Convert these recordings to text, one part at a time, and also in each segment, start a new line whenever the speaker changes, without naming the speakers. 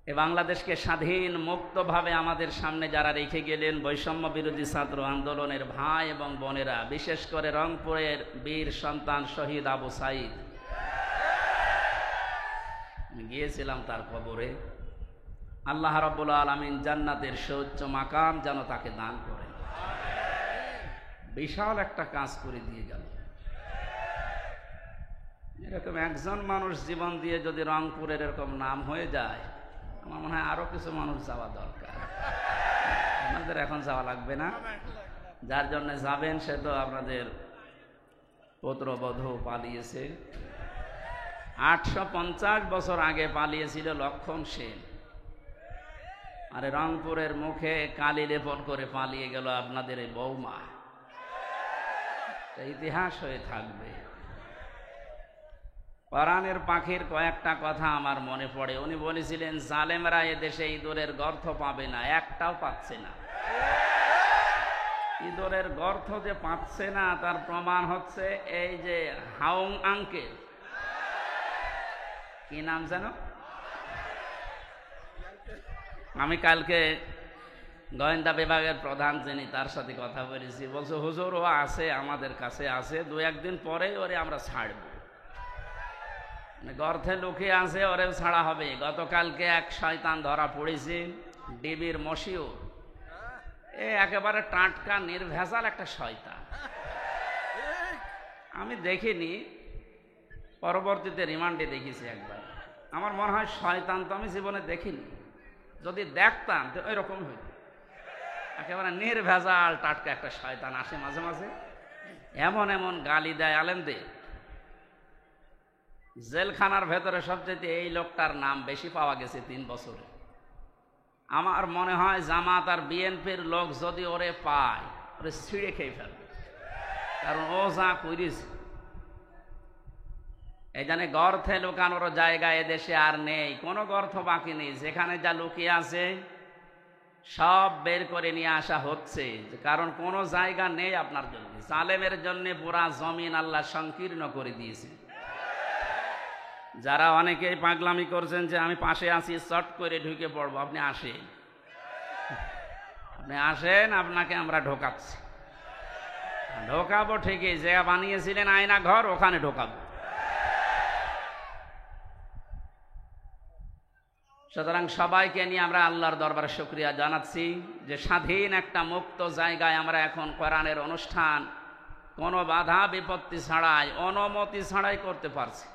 এ বাংলাদেশকে স্বাধীন মুক্তভাবে আমাদের সামনে যারা রেখে গেলেন, বৈষম্য বিরোধী ছাত্র আন্দোলনের ভাই এবং বোনেরা, বিশেষ করে রংপুরের বীর সন্তান শহীদ আবু সাইদ। গিয়েছিলাম তার কবরে। আল্লাহ রাব্বুল আলামিন জান্নাতের সুউচ্চ মাকাম যেন তাকে দান করেন। বিশাল একটা কাজ করে দিয়ে গেল। এরকম একজন মানুষ জীবন দিয়ে যদি রংপুরের এরকম নাম হয়ে যায়, আমার মনে হয় আরো কিছু মানুষ যাওয়া দরকার। আপনাদের এখন যাওয়া লাগবে না, যার জন্য যাবেন সে তো আপনাদের পুত্রবধূ পালিয়েছে। 850 বছর আগে পালিয়েছিল লক্ষণ সেন, আর রংপুরের মুখে কালি লেপন করে পালিয়ে গেল আপনাদের এই বৌমা। ইতিহাস হয়ে থাকবে। কোরআনের পাখির কয়েকটা কথা আমার মনে পড়ে। উনি বলেছিলেন, জালেমরা এদেশে ইঁদুরের গর্ত পাবে না, একটাও পাচ্ছে না। ইঁদুরের গর্ত যে পাচ্ছে না তার প্রমাণ হচ্ছে এই যে হাউং আঙ্কেল, কি নাম জানো? আমি কালকে গোয়েন্দা বিভাগের প্রধান যিনি, তার সাথে কথা বলেছি। বলছে, হুজুর ও আছে, আমাদের কাছে আছে, 2-1 দিন পরেই ওরে আমরা ছাড়ব। গর্তে লুকিয়ে আছে, ওরে ছাড়া হবে। গতকালকে এক শয়তান ধরা পড়েছে, ডিবির মশিউর। একেবারে টাটকা নির্ভেজাল একটা শয়তান। আমি দেখিনি, পরবর্তীতে রিমান্ডে দেখেছি একবার। আমার মনে হয় শয়তান তো আমি জীবনে দেখিনি, যদি দেখতাম তো ওইরকম হইত। একেবারে নির্ভেজাল টাটকা একটা শয়তান আসে মাঝে মাঝে, এমন এমন গালি দেয় আলেমদের। জেলখানার ভেতরে সবচেয়ে এই লোকটার নাম বেশি পাওয়া গেছে 3 বছরে। আমার মনে হয় জামাত আর বিএনপির লোক যদি ওরে পায়, ওরে ছিঁড়ে খেয়ে ফেলবে, কারণ ও যা করিস। এই জন্য গর্তে লুকানোর জায়গা এদেশে আর নেই, কোনো গর্ত বাকি নেই। যেখানে যা লুকিয়ে আছে সব বের করে নিয়ে আসা হচ্ছে, কারণ কোনো জায়গা নেই আপনার জন্য। জালেমের জন্য পুরা জমিন আল্লাহ সংকীর্ণ করে দিয়েছে। যারা অনেকেই পাগলামি করছেন যে আমি পাশে আছি, চট করে ঢুকে পড়বো, আপনি আসেন, আপনাকে আমরা ঢোকাচ্ছি। ঢোকাবো ঠিকই, যে বানিয়েছিলেন আয়না ঘর, ওখানে ঢোকাবো। সুতরাং সবাইকে নিয়ে আমরা আল্লাহর দরবারে শুকরিয়া জানাচ্ছি যে স্বাধীন একটা মুক্ত জায়গায় আমরা এখন কোরআনের অনুষ্ঠান কোনো বাধা বিপত্তি ছাড়াই, অনুমতি ছাড়াই করতে পারছি।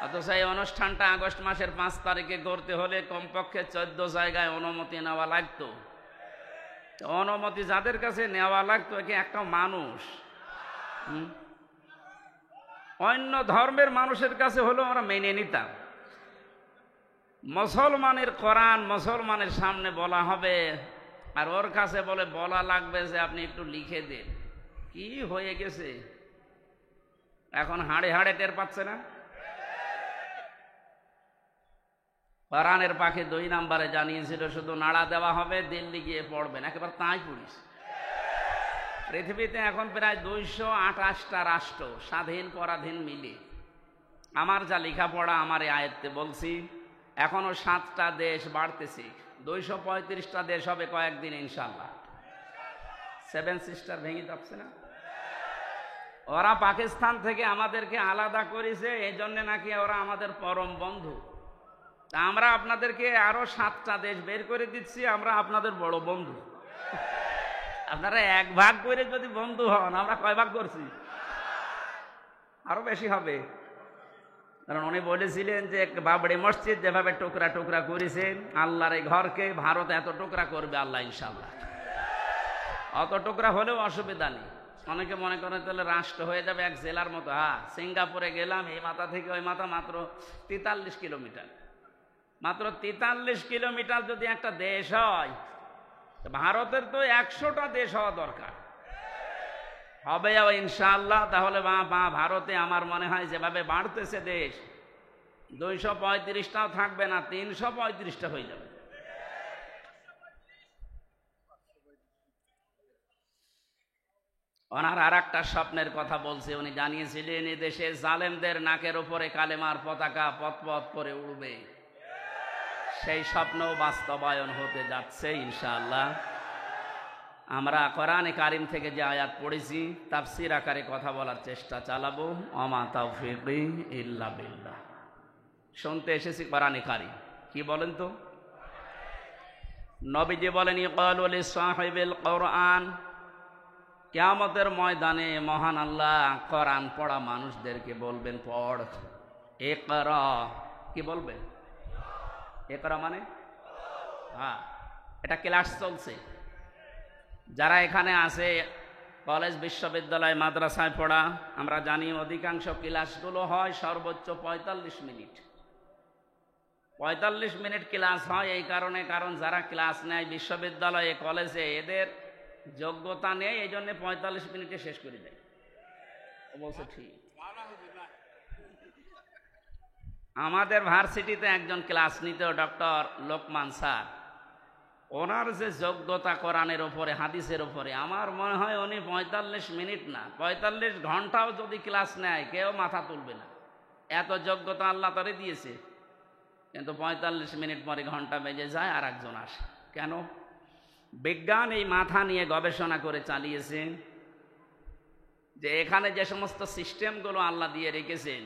অথচ এই অনুষ্ঠানটা আগস্ট মাসের 5 তারিখে করতে হলে কমপক্ষে 14 জায়গায় অনুমতি নেওয়া লাগতো। অনুমতি যাদের কাছে নেওয়া লাগতো, একে একটা মানুষ, অন্য ধর্মের মানুষের কাছে হলেও আমরা মেনে নিতাম। মুসলমানের কোরআন মুসলমানের সামনে বলা হবে, আর ওর কাছে বলা লাগবে যে আপনি একটু লিখে দেন। কি হয়ে গেছে এখন, হাড়ে হাড়ে টের পাচ্ছে না। কোরআনের পাখি 2 নম্বরে জানিয়েছিল শুধু নাড়া দেওয়া হবে, দিল্লি গিয়ে পড়বেন। একেবারে তাই পড়িস। পৃথিবীতে এখন প্রায় 228টা রাষ্ট্র, স্বাধীন পরাধীন মিলে। আমার যা লেখাপড়া আমার এই আয়ত্তে বলছি, এখনো 7টা দেশ বাড়তেছে, 235টা দেশ হবে কয়েকদিন ইনশাল্লাহ। 7 সিস্টার ভেঙে যাচ্ছে না? ওরা পাকিস্তান থেকে আমাদেরকে আলাদা করেছে, এই জন্য নাকি ওরা আমাদের পরম বন্ধু। তা আমরা আপনাদেরকে আরো 7টা দেশ বের করে দিচ্ছি, আমরা আপনাদের বড় বন্ধু। আপনারা 1 ভাগ করে যদি বন্ধু হন, আমরা কয় ভাগ করছি? আরো বেশি হবে। কারণ উনি বলেছিলেন যে বাবরি মসজিদ যেভাবে টুকরা টুকরা করেছেন, আল্লাহর এই ঘরকে ভারত এত টুকরা করবে আল্লাহ ইনশাআল্লাহ। অত টুকরা হলেও অসুবিধা নেই। অনেকে মনে করেন তাহলে রাষ্ট্র হয়ে যাবে এক জেলার মতো। হ্যাঁ, সিঙ্গাপুরে গেলাম, এই মাথা থেকে ওই মাথা মাত্র 43 কিলোমিটার। মাত্র 43 কিলোমিটার যদি একটা দেশ হয়, ভারতের তো 100টা দেশ হওয়া দরকার। হবে ইনশাআল্লাহ। তাহলে ভারতে আমার মনে হয় যেভাবে বাড়তেছে দেশ, 235টাও থাকবে না, 335টা হয়ে যাবে। ওনার আর একটা স্বপ্নের কথা বলছে। উনি জানিয়েছিলেন এদেশে জালেমদের নাকের ওপরে কালেমার পতাকা পথ পথ করে উড়বে। সেই স্বপ্ন বাস্তবায়ন হতে যাচ্ছে ইনশাআল্লাহ। আমরা কোরআনে কারিম থেকে যে আয়াত পড়েছি তাফসীর আকারে কথা বলার চেষ্টা চালাবো। ওমা তাওফীকি ইল্লা বিল্লাহ। শুনতে এসেছি কোরআনে কারিম, কি বলেন তো? নবীজি বলেন ইকালু লিসাহিবিল কোরআন, কিয়ামতের ময়দানে মহান আল্লাহ কোরআন পড়া মানুষদেরকে বলবেন পড়। ইকরা, কি বলবেন? ইকরা মানে হ্যাঁ, এটা ক্লাস চলছে। যারা এখানে আছে কলেজ বিশ্ববিদ্যালয় মাদ্রাসায় পড়া, আমরা জানি অধিকাংশ ক্লাসগুলো হয় সর্বোচ্চ 45 মিনিট। 45 মিনিট ক্লাস হয় এই কারণে, কারণ যারা ক্লাস নেয় বিশ্ববিদ্যালয়ে কলেজে এদের যোগ্যতা নেই, এই জন্য 45 মিনিটে শেষ করে দেয়। অবশ্য ঠিক। আমাদের ভার্সিটিতে একজন ক্লাস নিত, ডক্টর লোকমান স্যার। ওনার যে যোগ্যতা কোরআনের ওপরে, হাদিসের ওপরে, আমার মনে হয় উনি 45 মিনিট না 45 ঘন্টাও যদি ক্লাস নেয় কেউ মাথা তুলবে না, এত যোগ্যতা আল্লাহ তারে দিয়েছে। কিন্তু 45 মিনিট পরে ঘন্টা বেজে যায় আর একজন আসে। কেন? বিজ্ঞান এই মাথা নিয়ে গবেষণা করে চালিয়েছে যে এখানে যে সমস্ত সিস্টেমগুলো আল্লাহ দিয়ে রেখেছেন,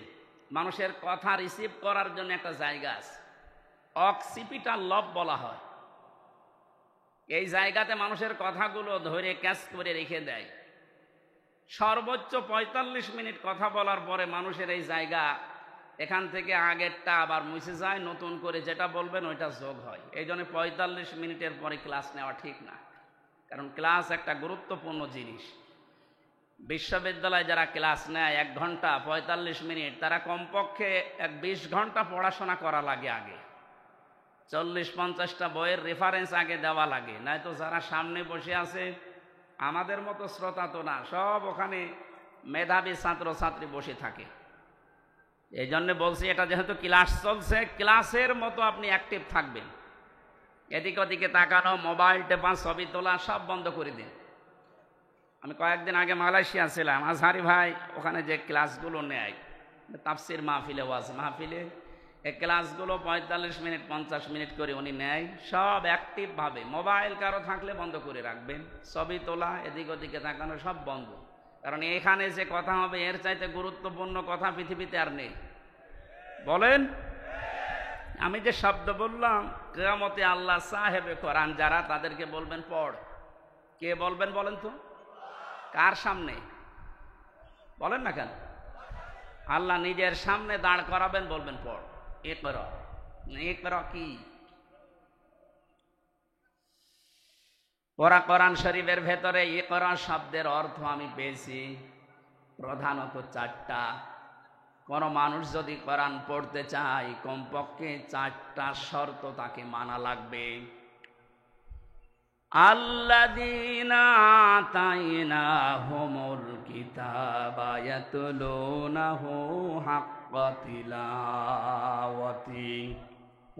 মানুষের কথা রিসিভ করার জন্য একটা জায়গা আছে, অক্সিপিটাল লব বলা হয়। এই জায়গাতে মানুষের কথাগুলো ধরে ক্যাচ করে রেখে দেয়। সর্বোচ্চ 45 মিনিট কথা বলার পরে মানুষের এই জায়গা এখান থেকে আগেরটা আবার মুছে যায়, নতুন করে যেটা বলবেন ওইটা যোগ হয়। এই জন্য 45 মিনিটের পরে ক্লাস নেওয়া ঠিক না, কারণ ক্লাস একটা গুরুত্বপূর্ণ জিনিস। বিশ্ববিদ্যালয়ে যারা ক্লাস নেয় 1 ঘন্টা 45 মিনিট, তারা কমপক্ষে 20 ঘন্টা পড়াশোনা করা লাগে। আগে 40-50টা বইয়ের রেফারেন্স আগে দেওয়া লাগে, নয়তো যারা সামনে বসে আছে আমাদের মতো শ্রোতা তো না, সব ওখানে মেধাবী ছাত্র ছাত্রী বসে থাকে। এই জন্য বলছি, এটা যেহেতু ক্লাস চলছে, ক্লাসের মতো আপনি অ্যাক্টিভ থাকবেন। এদিকে ওদিকে তাকানো, মোবাইল টেপা, ছবি তোলা সব বন্ধ করে দিন। আমি কয়েকদিন আগে মালয়েশিয়া ছিলাম, আজহারি ভাই ওখানে যে ক্লাসগুলো নেয় তাফসির মাহফিলে, ওয়াজ মাহফিলে, এই ক্লাসগুলো 45 মিনিট 50 মিনিট করে উনি নেয়, সব অ্যাক্টিভভাবে। মোবাইল কারো থাকলে বন্ধ করে রাখবেন, ছবি তোলা, এদিক ওদিকে তাকানো সব বন্ধ। কারণ এখানে যে কথা হবে এর চাইতে গুরুত্বপূর্ণ কথা পৃথিবীতে আর নেই। বলেন? আমি যে শব্দ বললাম, কিয়ামতে আল্লাহ সাহেবে কোরআন যারা, তাদেরকে বলবেন পড়। কে বলবেন বলেন তো? কার সামনে বলেন না কেন? আল্লাহ নিজের সামনে দাঁড় করাবেন, বলবেন পড়। ইকরা। ইকরা কি? ওরা কোরআন শরীফের ভেতরে ইকরা শব্দের অর্থ আমি পেয়েছি প্রধানত 4টা। কোন মানুষ যদি কোরআন পড়তে চায় কমপক্ষে 4টা শর্ত তাকে মানা লাগবে। আল্লাযীনা আতাইনাহুমুল কিতাবা ইয়াতলুনাহু হাক্কা তিলাওয়াতি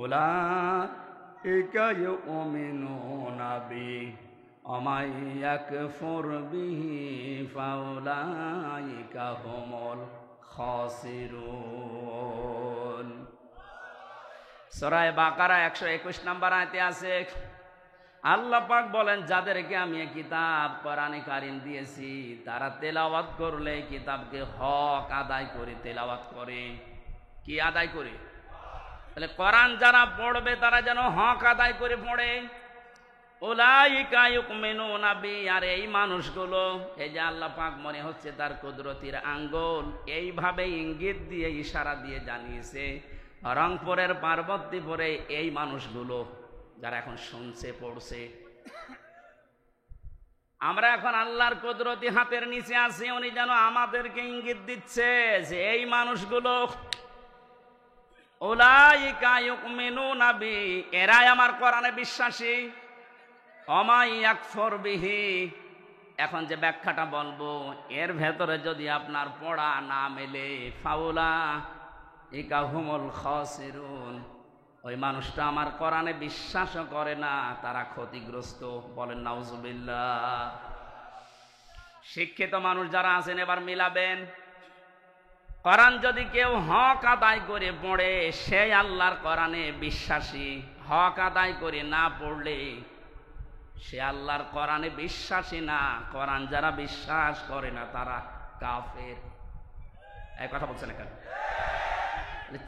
উলাইকা ইউমিনুনা বিহি ওয়া মান ইয়াকফুর বিহি ফাউলাইকা হুমুল খাসিরুন। সূরা বাকারা 121 নম্বর আয়াতে আছে, আল্লাহ পাক বলেন, যাদেরকে আমি এই কিতাব কোরআনে কারিম দিয়েছি তারা তেলাওয়াত করলে কিতাবকে হক আদায় করে তেলাওয়াত করে। কি আদায় করে? তাহলে কোরআন যারা পড়বে তারা যেন হক আদায় করে পড়ে। উলাইকা ইউমিনুনা বি, আর এই মানুষগুলো, এই যে আল্লাহ পাক মনে হচ্ছে তার কুদরতির আঙ্গুল এইভাবে ইঙ্গিত দিয়ে ইশারা দিয়ে জানিয়েছে, রংপুরের পার্বতীপুরে এই মানুষগুলো যারা এখন শুনছে পড়ছে, আমরা এখন আল্লাহর কুদরতি হাতের নিচে আছি, উনি যেন আমাদেরকে ইঙ্গিত দিচ্ছে যে এই মানুষগুলো, উলাইকা ইউমিনুনা বি, এরাই আমার কোরআনে বিশ্বাসী। ওয়া মান ইয়াকফুর বিহি, এখন যে ব্যাখ্যাটা বলবো এর ভেতরে যদি আপনার পড়া না মেলে, ফাউলাইকা হুমুল খাসিরুন, ওই মানুষটা আমার কোরআনে বিশ্বাসও করে না, তারা ক্ষতিগ্রস্ত। বলেন নাউজুবিল্লাহ। শিক্ষিত মানুষ যারা আছেন এবার মিলাবেন, কোরআন যদি কেউ হক আদায় করে পড়ে সেই আল্লাহর কোরআনে বিশ্বাসী হক আদায় করে না পড়লে সে আল্লাহর কোরআনে বিশ্বাসী না। কোরআন যারা বিশ্বাস করে না তারা কাফের। এই কথা বলছেন এখানে।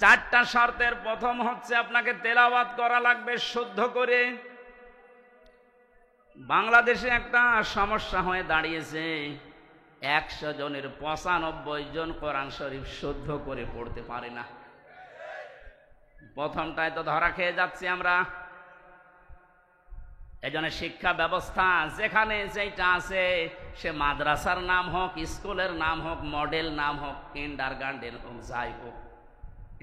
চারটা শর্তের প্রথম হচ্ছে আপনাকে তেলাওয়াত করা লাগবে শুদ্ধ করে। বাংলাদেশে একটা সমস্যা হয়ে দাঁড়িয়েছে, 100 জনের 95 জন কোরআন শরীফ শুদ্ধ করে পড়তে পারে না। প্রথমটায় তো ধরা খেয়ে যাচ্ছি আমরা। এজন্য শিক্ষা ব্যবস্থা যেখানে যেটা আছে, সে মাদ্রাসার নাম হোক, স্কুলের নাম হোক, মডেল নাম হোক, কিন্ডারগার্টেন হোক, যাই হোক,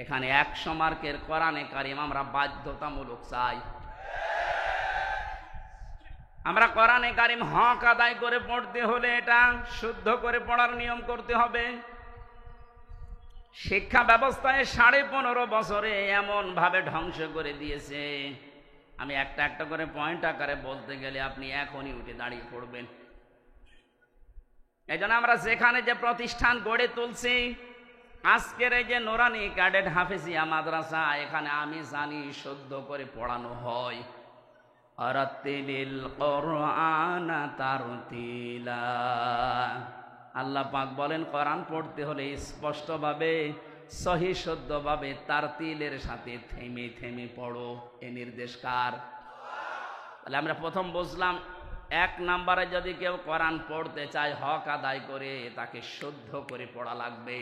এখানে 100 মার্কের কোরআনে কারিম আমরা বাধ্যতামূলক চাই। আমরা কোরআনে কারিম হক আদায় করে পড়তে হলে এটা শুদ্ধ করে পড়ার নিয়ম করতে হবে। শিক্ষা ব্যবস্থায় 15.5 বছরে এমন ভাবে ধ্বংস করে দিয়েছে, আমি একটা একটা করে পয়েন্ট আকারে বলতে গেলে আপনি এখনই উঠে দাঁড়িয়ে পড়বেন। এই জন্য আমরা যেখানে যে প্রতিষ্ঠান গড়ে তুলছি, আজকের এই যে নুরানি ক্যাডেট হাফেজিয়া মাদ্রাসা, এখানে আমি জানি শুদ্ধ করে পড়ানো হয়। আরাতিলিল কোরআন তারতিলা, আল্লাহ পাক বলেন কোরআন পড়তে হলে স্পষ্টভাবে, সহি শুদ্ধভাবে, তারতিলের সাথে থেমে থেমে পড়ো। এ নির্দেশ কার? তাহলে আমরা প্রথম বুঝলাম, 1 নম্বরে যদি কেউ কোরআন পড়তে চায় হক আদায় করে, তাকে শুদ্ধ করে পড়া লাগবে।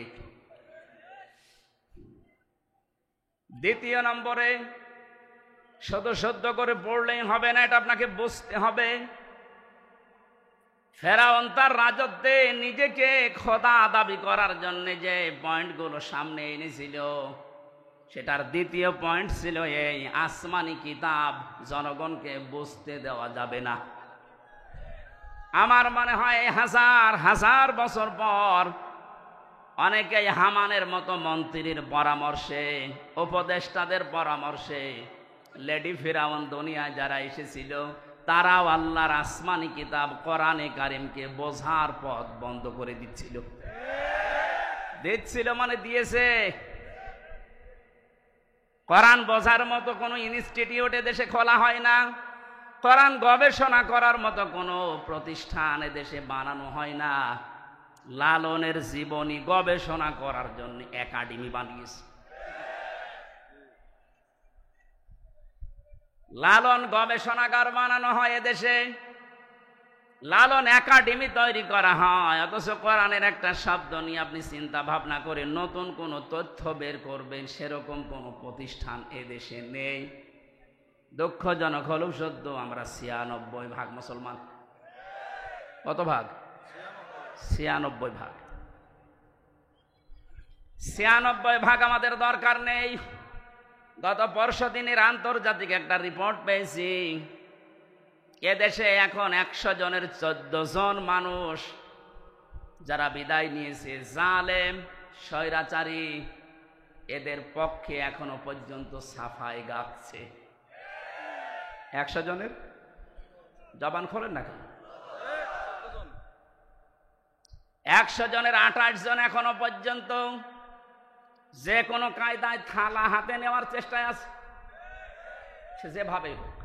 দ্বিতীয় নম্বরে, শুধু শুদ্ধ করে পড়লেই হবে না, এটা আপনাকে বুঝতে হবে। ফেরাউন তার রাজত্বে নিজেকে খোদা দাবি করার জন্য যে পয়েন্টগুলো সামনে এনেছিল, সেটার দ্বিতীয় পয়েন্ট ছিল এই, আসমানি কিতাব জনগণকে বুঝতে দেওয়া যাবে না। আমার মনে হয় 1000 বছর পর অনেকেই হামানের মতো মন্ত্রীর পরামর্শে, উপদেষ্টাদের পরামর্শে, লেডি ফিরাউন দুনিয়ায় যারা এসেছিল, তারাও আল্লাহর আসমানি কিতাব কোরআনে কারিমকে বোঝার পথ বন্ধ করে দিচ্ছিল। মানে দিয়েছে। কোরআন বোঝার মতো কোনো ইনস্টিটিউট দেশে খোলা হয় না, কোরআন গবেষণা করার মতো কোনো প্রতিষ্ঠান দেশে বানানো হয় না। লালনের জীবনী গবেষণা করার জন্য একাডেমি বানিয়েছে। লালন গবেষণাগার বানানো হয় এদেশে, লালন একাডেমি তৈরি করা হয়, অথচ কোরআনের একটা শব্দ নিয়ে আপনি চিন্তা ভাবনা করে নতুন কোন তথ্য বের করবেন, সেরকম কোন প্রতিষ্ঠান এদেশে নেই। দুঃখজনক হলেও সত্য, আমরা 96 ভাগ মুসলমান। কত ভাগ? 96 ভাগ। 96 ভাগ আমাদের দরকার নেই। গত পরশু দিনের আন্তর্জাতিক একটা রিপোর্ট পেয়েছি, এদেশে এখন 100 জনের 14 জন মানুষ যারা বিদায় নিয়েছে, জালেম স্বৈরাচারী, এদের পক্ষে এখনো পর্যন্ত সাফাই গাচ্ছে। 100 জনের জবান খোলেন না কেন? 100 জনের 28 জন এখনো পর্যন্ত যে কোনো কায়দায় থালা হাতে নেওয়ার চেষ্টায় আছে। সে যেভাবে হোক,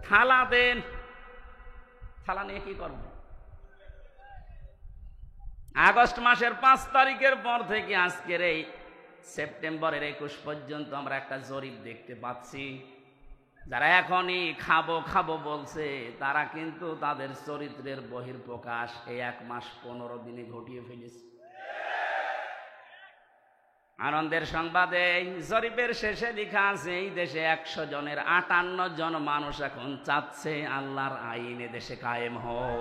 থালা দেন, থালা নিয়ে কি করব? আগস্ট মাসের 5 তারিখের পর থেকে আজকের এই সেপ্টেম্বরের 21 পর্যন্ত আমরা একটা জরিপ দেখতে পাচ্ছি, যারা এখনই খাবো খাবো বলছে, তারা কিন্তু তাদের চরিত্রের বহিঃপ্রকাশ এই 1 মাস 15 দিনে ঘটিয়ে ফেলেছে। আনন্দের সংবাদে জরিপের শেষে লেখা আছে, এই দেশে 100 জনের 58 জন মানুষ এখন চাচ্ছে আল্লাহর আইন দেশে কায়েম হোক।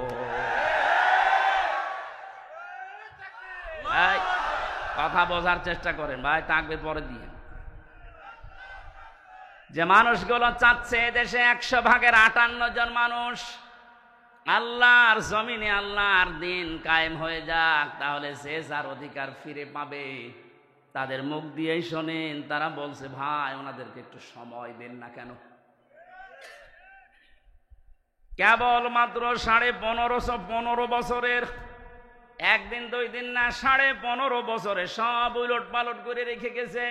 কথা বোঝার চেষ্টা করেন ভাই, তাকবীর পরে দিয়ে। যে মানুষগুলো চাচ্ছে দেশে 100 ভাগের 58 জন মানুষ আল্লাহর জমিনে আল্লাহর দিন কায়েম হয়ে যাক, তাহলে সে যার অধিকার ফিরে পাবে। তাদের মুখ দিয়েই শোনেন, তারা বলছে ভাই ওনাদেরকে একটু সময় দেন না কেন? কেবল মাত্র 1515 বছরের, একদিন 2 দিন না, 15.5 বছরে সব উলট পালট করে রেখে গেছে।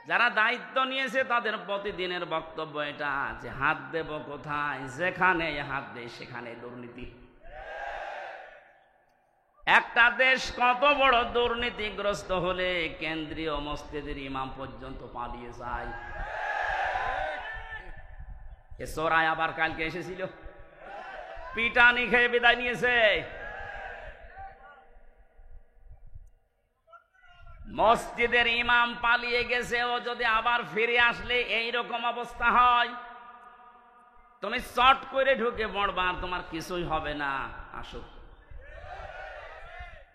যারা দায়িত্ব নিয়েছে তাদের প্রতিদিনের বক্তব্য এটা যে হাত দেব কোথায়, যেখানে হাত দেয় সেখানে দুর্নীতি। একটা দেশ কত বড় দুর্নীতিগ্রস্ত হলে কেন্দ্রীয় মসজিদের ইমাম পর্যন্ত পালিয়ে যায়। এ চোরাই আবার কালকে এসেছিল, পিটানি খেয়ে বিদায় নিয়েছে। মসজিদের ইমাম পালিয়ে গেছে, ও যদি আবার ফিরে আসলে এইরকম অবস্থা হয়, তুমি চট করে ঢুকে পড়বা, তোমার কিছুই হবে না। আসো,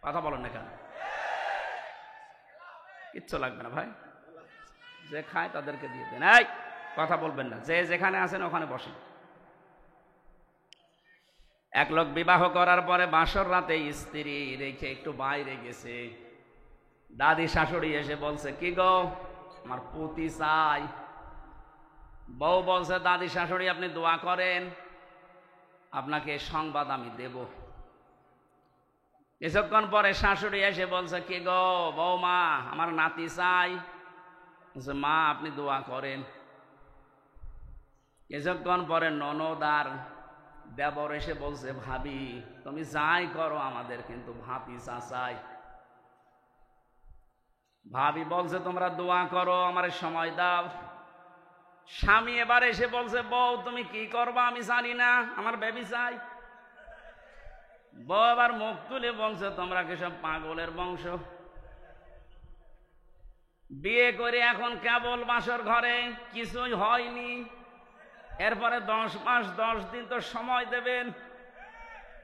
কথা বলেন না কেন? কিচ্ছু লাগবে না ভাই, যে খায় তাদেরকে দিয়ে দেন। এই কথা বলবেন না, যে যেখানে আছেন ওখানে বসেন। এক লোক বিবাহ করার পরে বাসর রাতে স্ত্রী রেখে একটু বাইরে গেছে। দাদি শাশুড়ি এসে বলছে, কি গো, আমার পুতি চাই। বউ বলছে, দাদি শাশুড়ি আপনি দোয়া করেন, আপনাকে সংবাদ আমি দেব। কিছুক্ষণ পরে শাশুড়ি এসে বলছে, কি গো বৌমা, আমার নাতি চাই। মা আপনি দোয়া করেন। কিছুক্ষণ পরে ননদ আর দেবর এসে বলছে, ভাবি তুমি যাই করো আমাদের কিন্তু ভাতিজা চাই। ভাবি বলছে, তোমরা দোয়া করো, আমার সময় দাও। স্বামী এবার এসে বলছে, বউ তুমি কি করবা আমি জানি না, আমার বেবি চাই। বউ আবার মুখ তুলে বলছে, তোমরা কি সব পাগলের বংশ? বিয়ে করে এখন কেবল বাসর ঘরে, কিছুই হয়নি, এরপরে 10 মাস 10 দিন তো সময় দেবেন।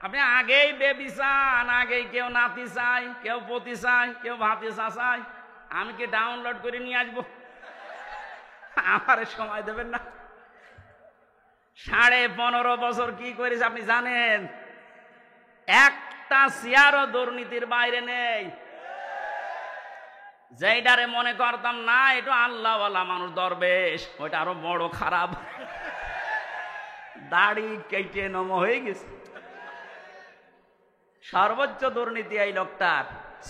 আপনি আগেই বেবি চান, আগেই কেউ নাতি চাই, কেউ পতি চাই, কেউ ভাতিজা চাই। আমি কি ডাউনলোড করে নিয়ে আসবো? আমার সময় দেবেন না। 15.5 বছর কি করেছে আপনি জানেন? একটা চেয়ারও দুর্নীতির বাইরে নেই। যেইটারে মনে করতাম না এটা আল্লাহওয়ালা মানুষ দরবেশ, ওইটা আরো বড় খারাপ। দাড়ি কেটে নম হয়ে গেছে। সর্বোচ্চ দুর্নীতি এই লোকটার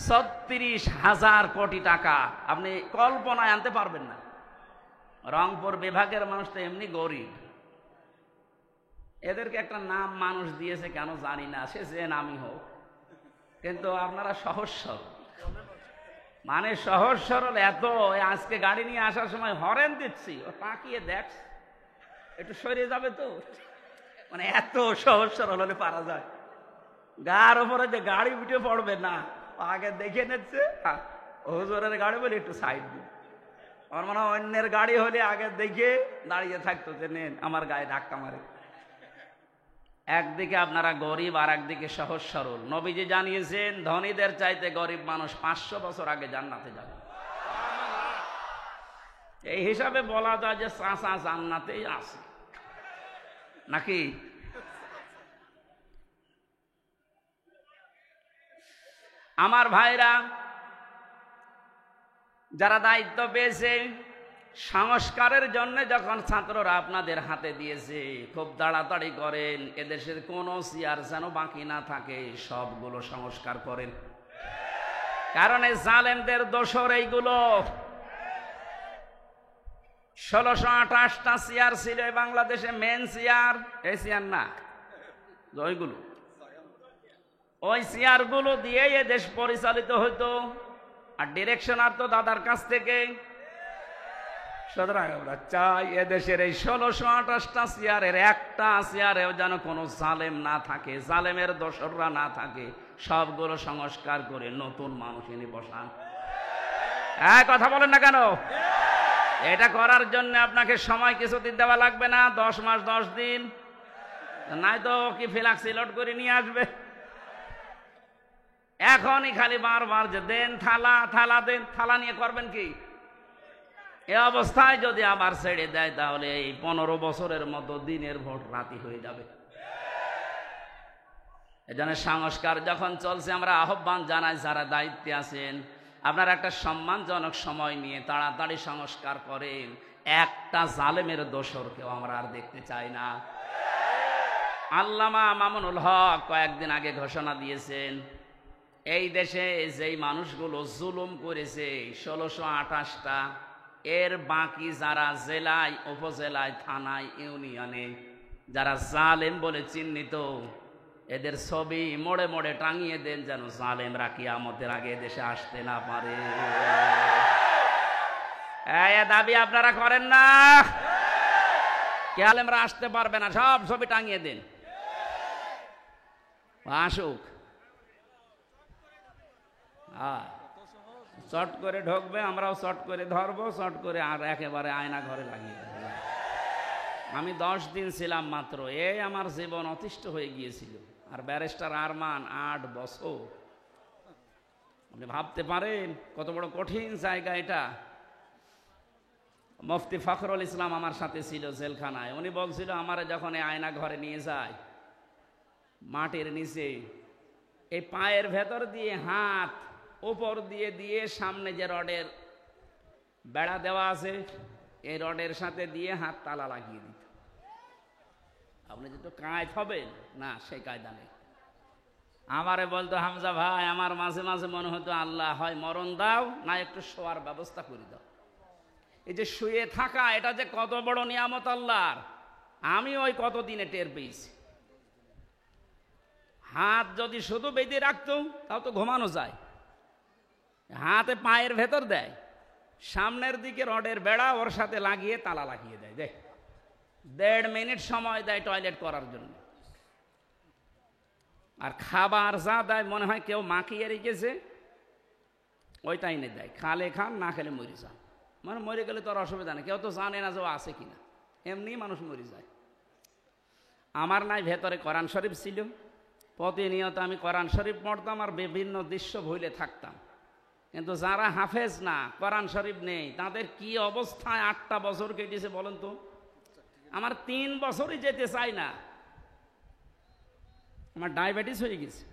36,000 কোটি টাকা। আপনি কল্পনায় আনতে পারবেন না। রংপুর বিভাগের মানুষ তো এমনি গরিব, এদেরকে একটা নাম মানুষ দিয়েছে কেন জানি না, সে যে নামই হোক, কিন্তু আপনারা সহজ সরল, মানে সহজ সরল এত। আজকে গাড়ি নিয়ে আসার সময় হরেন দিচ্ছি, ও তাকিয়ে দেখ একটু সরে যাবে তো, মানে এত সহজ সরল হলে পারা যায়। গার উপরে যে গাড়ি উঠে পড়বে না, আগে দেখে নিচ্ছে হুজুরের গাড়ি বলে একটু সাইড দিন। আমার মনে হয় অন্যের গাড়ি হলে আগে দেখে দাঁড়িয়ে থাকতো যে নেন আমার গায়ে ধাক্কা মারে। একদিকে আপনারা গরিব আর একদিকে সহজ সরল। নবীজি জানিয়েছেন ধনীদের চাইতে গরিব মানুষ 500 বছর আগে জান্নাতে যাবে। এই হিসাবে বলা যায় যে চাচা জান্নাতেই আছে নাকি? আমার ভাইরা যারা দায়িত্ব পেয়েছে, সংস্কারের জন্য যখন ছাত্ররা আপনাদের হাতে দিয়েছে, খুব তাড়াতাড়ি করেন, এদেশের কোনো চেয়ার যেন বাকি না থাকে, সবগুলো সংস্কার করেন। কারণ এই জালেমদের দোসর এইগুলো। 1628টা চেয়ার ছিল বাংলাদেশে, মেন চেয়ার, এই চেয়ার না, ওইগুলো, ওই চেয়ারগুলো দিয়ে এ দেশ পরিচালিত হইতো। আর ডিরেকশন আর তো দাদার কাছ থেকে। সুতরাং আমরা চাই এদেশের এই 1628টা চেয়ারের একটা চেয়ারেও যেন কোনো জালেম না থাকে, জালেমের দোসররা না থাকে। সবগুলো সংস্কার করে নতুন মানুষ এনে বসান। হ্যাঁ, কথা বলেন না কেন? এটা করার জন্য আপনাকে সময় কিছুদিন দেওয়া লাগবে না, 10 মাস 10 দিন, নাই তো কি ফ্লাক্স লোড করে নিয়ে আসবে। এখনই খালি বারবার যে দেন থালা, থালা দেন, থালা নিয়ে করবেন কি? এ অবস্থায় যদি আবার ছেড়ে দেয় তাহলে এই 15 বছরের মতো দিনের ভোট রাতি হয়ে যাবে। এজন্য সংস্কার যখন চলছে, আমরা আহ্বান জানাই যারা দায়িত্বে আছেন, আপনারা একটা সম্মানজনক সময় নিয়ে তাড়াতাড়ি সংস্কার করেন। একটা জালেমের দোসরকেও আমরা আর দেখতে চাই না। আল্লামা মামুনুল হক কয়েকদিন আগে ঘোষণা দিয়েছেন, এই দেশে যেই মানুষগুলো জুলুম করেছে 1628টা এর বাকি যারা জেলায়, উপজেলায়, থানায়, ইউনিয়নে যারা জালেম বলে চিহ্নিত, এদের ছবি মোড়ে মোড়ে টাঙিয়ে দেন, যেন জালেমরা কিয়ামতের আগে দেশে আসতে না পারে। এই দাবি আপনারা করেন না? জালেমরা আসতে পারবে না, সব ছবি টাঙিয়ে দেন, আসুক। চট করে ঢুকবে, আমরাও চট করে ধরবো, চট করে আর একেবারে আয়না ঘরে লাগিয়ে দেবো। আমি 10 দিন ছিলাম মাত্র, এই আমার জীবন অতিষ্ঠ হয়ে গিয়েছিল। আর ব্যারিস্টার আরমান 8 বছর। আপনি ভাবতে পারেন কত বড় কঠিন জায়গা এটা। মুফতি ফখরুল ইসলাম আমার সাথে ছিল জেলখানায়। উনি বলছিল, আমার যখন এই আয়না ঘরে নিয়ে যায়, মাটির নিচে এই পায়ের ভেতর দিয়ে হাত উপর দিয়ে দিয়ে সামনে যে রডের বেড়া দেওয়া আছে, এই রডের সাথে দিয়ে হাত তালা লাগিয়ে দিত। আপনি যেহেতু কায়দ হবেন না, সেই কায়দা নেই। আমারে বলতো, হামজা ভাই, আমার মাঝে মাঝে মনে হতো, আল্লাহ হয় মরণ দাও, না একটু শোয়ার ব্যবস্থা করে দাও। এই যে শুয়ে থাকা, এটা যে কত বড় নিয়ামত আল্লাহর, আমি ওই কতদিনে টের পেয়েছি। হাত যদি শুধু বেঁধে রাখতো, তাও তো ঘুমানো যায়। হাতে পায়ের ভেতর দেয়, সামনের দিকে রডের বেড়া ওর সাথে লাগিয়ে তালা লাগিয়ে দেয়। দেখ, 1.5 মিনিট সময় দেয় টয়লেট করার জন্য। আর খাবার যা দেয় মনে হয় কেউ মাখিয়ে রেখেছে, ওইটাই এনে দেয়। খালে খান, না খেলে মরে যান। মানে মরে গেলে তো আর অসুবিধা নেই, কেউ তো জানে না যে ও আছে কিনা, এমনি মানুষ মরে যায়। আমার নাই ভেতরে কোরআন শরীফ ছিল, প্রতিনিয়ত আমি কোরআন শরীফ পড়তাম আর বিভিন্ন দৃশ্য ভুলে থাকতাম। কিন্তু যারা হাফেজ না, কোরআন শরীফ নেই, তাদের কি অবস্থায় 8টা বছর কেটেছে বলেন তো। আমার 3 বছরই যেতে চাই না, আমার ডায়াবেটিস হয়ে গেছে,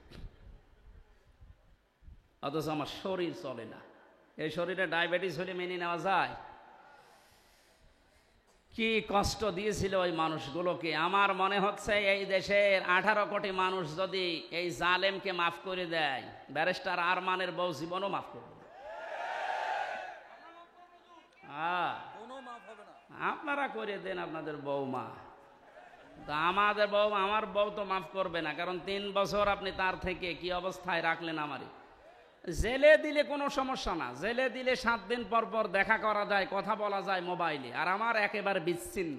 অথচ আমার শরীর চলে না। এই শরীরে ডায়াবেটিস হলে মেনে নেওয়া যায়? কি কষ্ট দিয়েছিল ওই মানুষগুলোকে। আমার মনে হচ্ছে এই দেশের 18 কোটি মানুষ যদি এই জালেমকে মাফ করে দেয়, ব্যারিস্টার আরমানের বউ জীবনও মাফ করবে। আপনারা করে দেন আপনাদের বৌমা, আমাদের বউ, আমার বউ তো মাফ করবে না। কারণ 3 বছর আপনি তার থেকে কি অবস্থায় রাখলেন। আমারই জেলে দিলে কোনো সমস্যা না, জেলে দিলে 7 দিন পর পর দেখা করা যায়, কথা বলা যায় মোবাইলে। আর আমার একেবারে বিচ্ছিন্ন,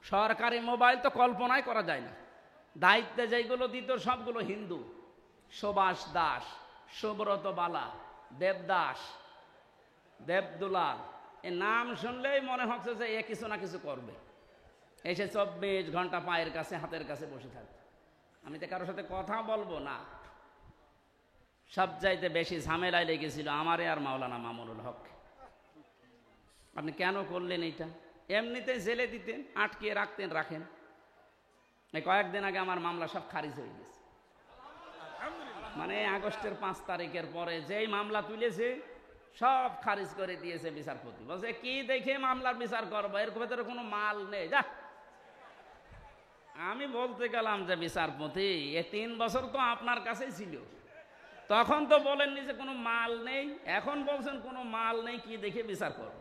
সরকারি মোবাইল তো কল্পনাই করা যায় না। দায়িত্বে যেগুলো দিত সবগুলো হিন্দু, সুভাষ দাস, সুব্রত বালা, দেবদাস, দেবদুলাল, এ নাম শুনলেই মনে হচ্ছে যে এ কিছু না কিছু করবে। এসে 24 ঘন্টা পায়ের কাছে, হাতের কাছে বসে থাকবে। আমি তো কারোর সাথে কথা বলবো না। সবচাইতে বেশি ঝামেলায় লেগেছিল আমারে আর মাওলানা মামুনুল হক। আপনি কেন করলেন এইটা? এমনিতে জেলে দিতেন, আটকিয়ে রাখতেন, রাখেন। এই কয়েকদিন আগে আমার মামলা সব খারিজ হয়ে গেছে। মানে আগস্টের 5 তারিখের পরে যেই মামলা তুলেছে সব খারিজ করে দিয়েছে বিচারপতি। বলছে, কি দেখে মামলার বিচার করবো, এর ভেতরে কোনো মাল নেই, যা। আমি বলতে গেলাম যে বিচারপতি, এ 3 বছর তো আপনার কাছেই ছিল, তখন তো বলেননি যে কোনো মাল নেই, এখন বলছেন কোনো মাল নেই, কি দেখে বিচার করব?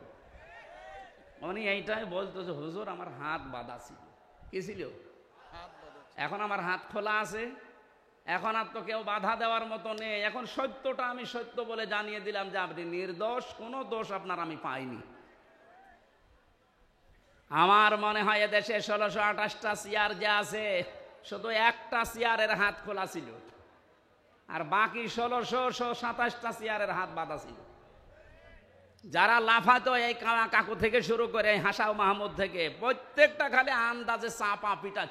উনি এইটাই বলতো যে হুজুর, আমার হাত বাঁধা ছিল। কি ছিল? এখন আমার হাত খোলা আছে, এখন আর তো কেউ বাধা দেওয়ার মতো নেই। এখন সত্যটা আমি সত্য বলে জানিয়ে দিলাম যে আপনি নির্দোষ, কোনো দোষ আপনার আমি পাইনি। আমার মনে হয় এদেশে 1628টা চেয়ার যে আছে, শুধু একটা চেয়ারের হাত খোলা ছিল, আর বাকি 1627টা চেয়ারের হাত বাঁধা ছিল। যারা লাফাতো এই কাকু থেকে শুরু করে হাসাও মাহমুদ থেকে, প্রত্যেকটা খালি আন্দাজে চাপা পিটা,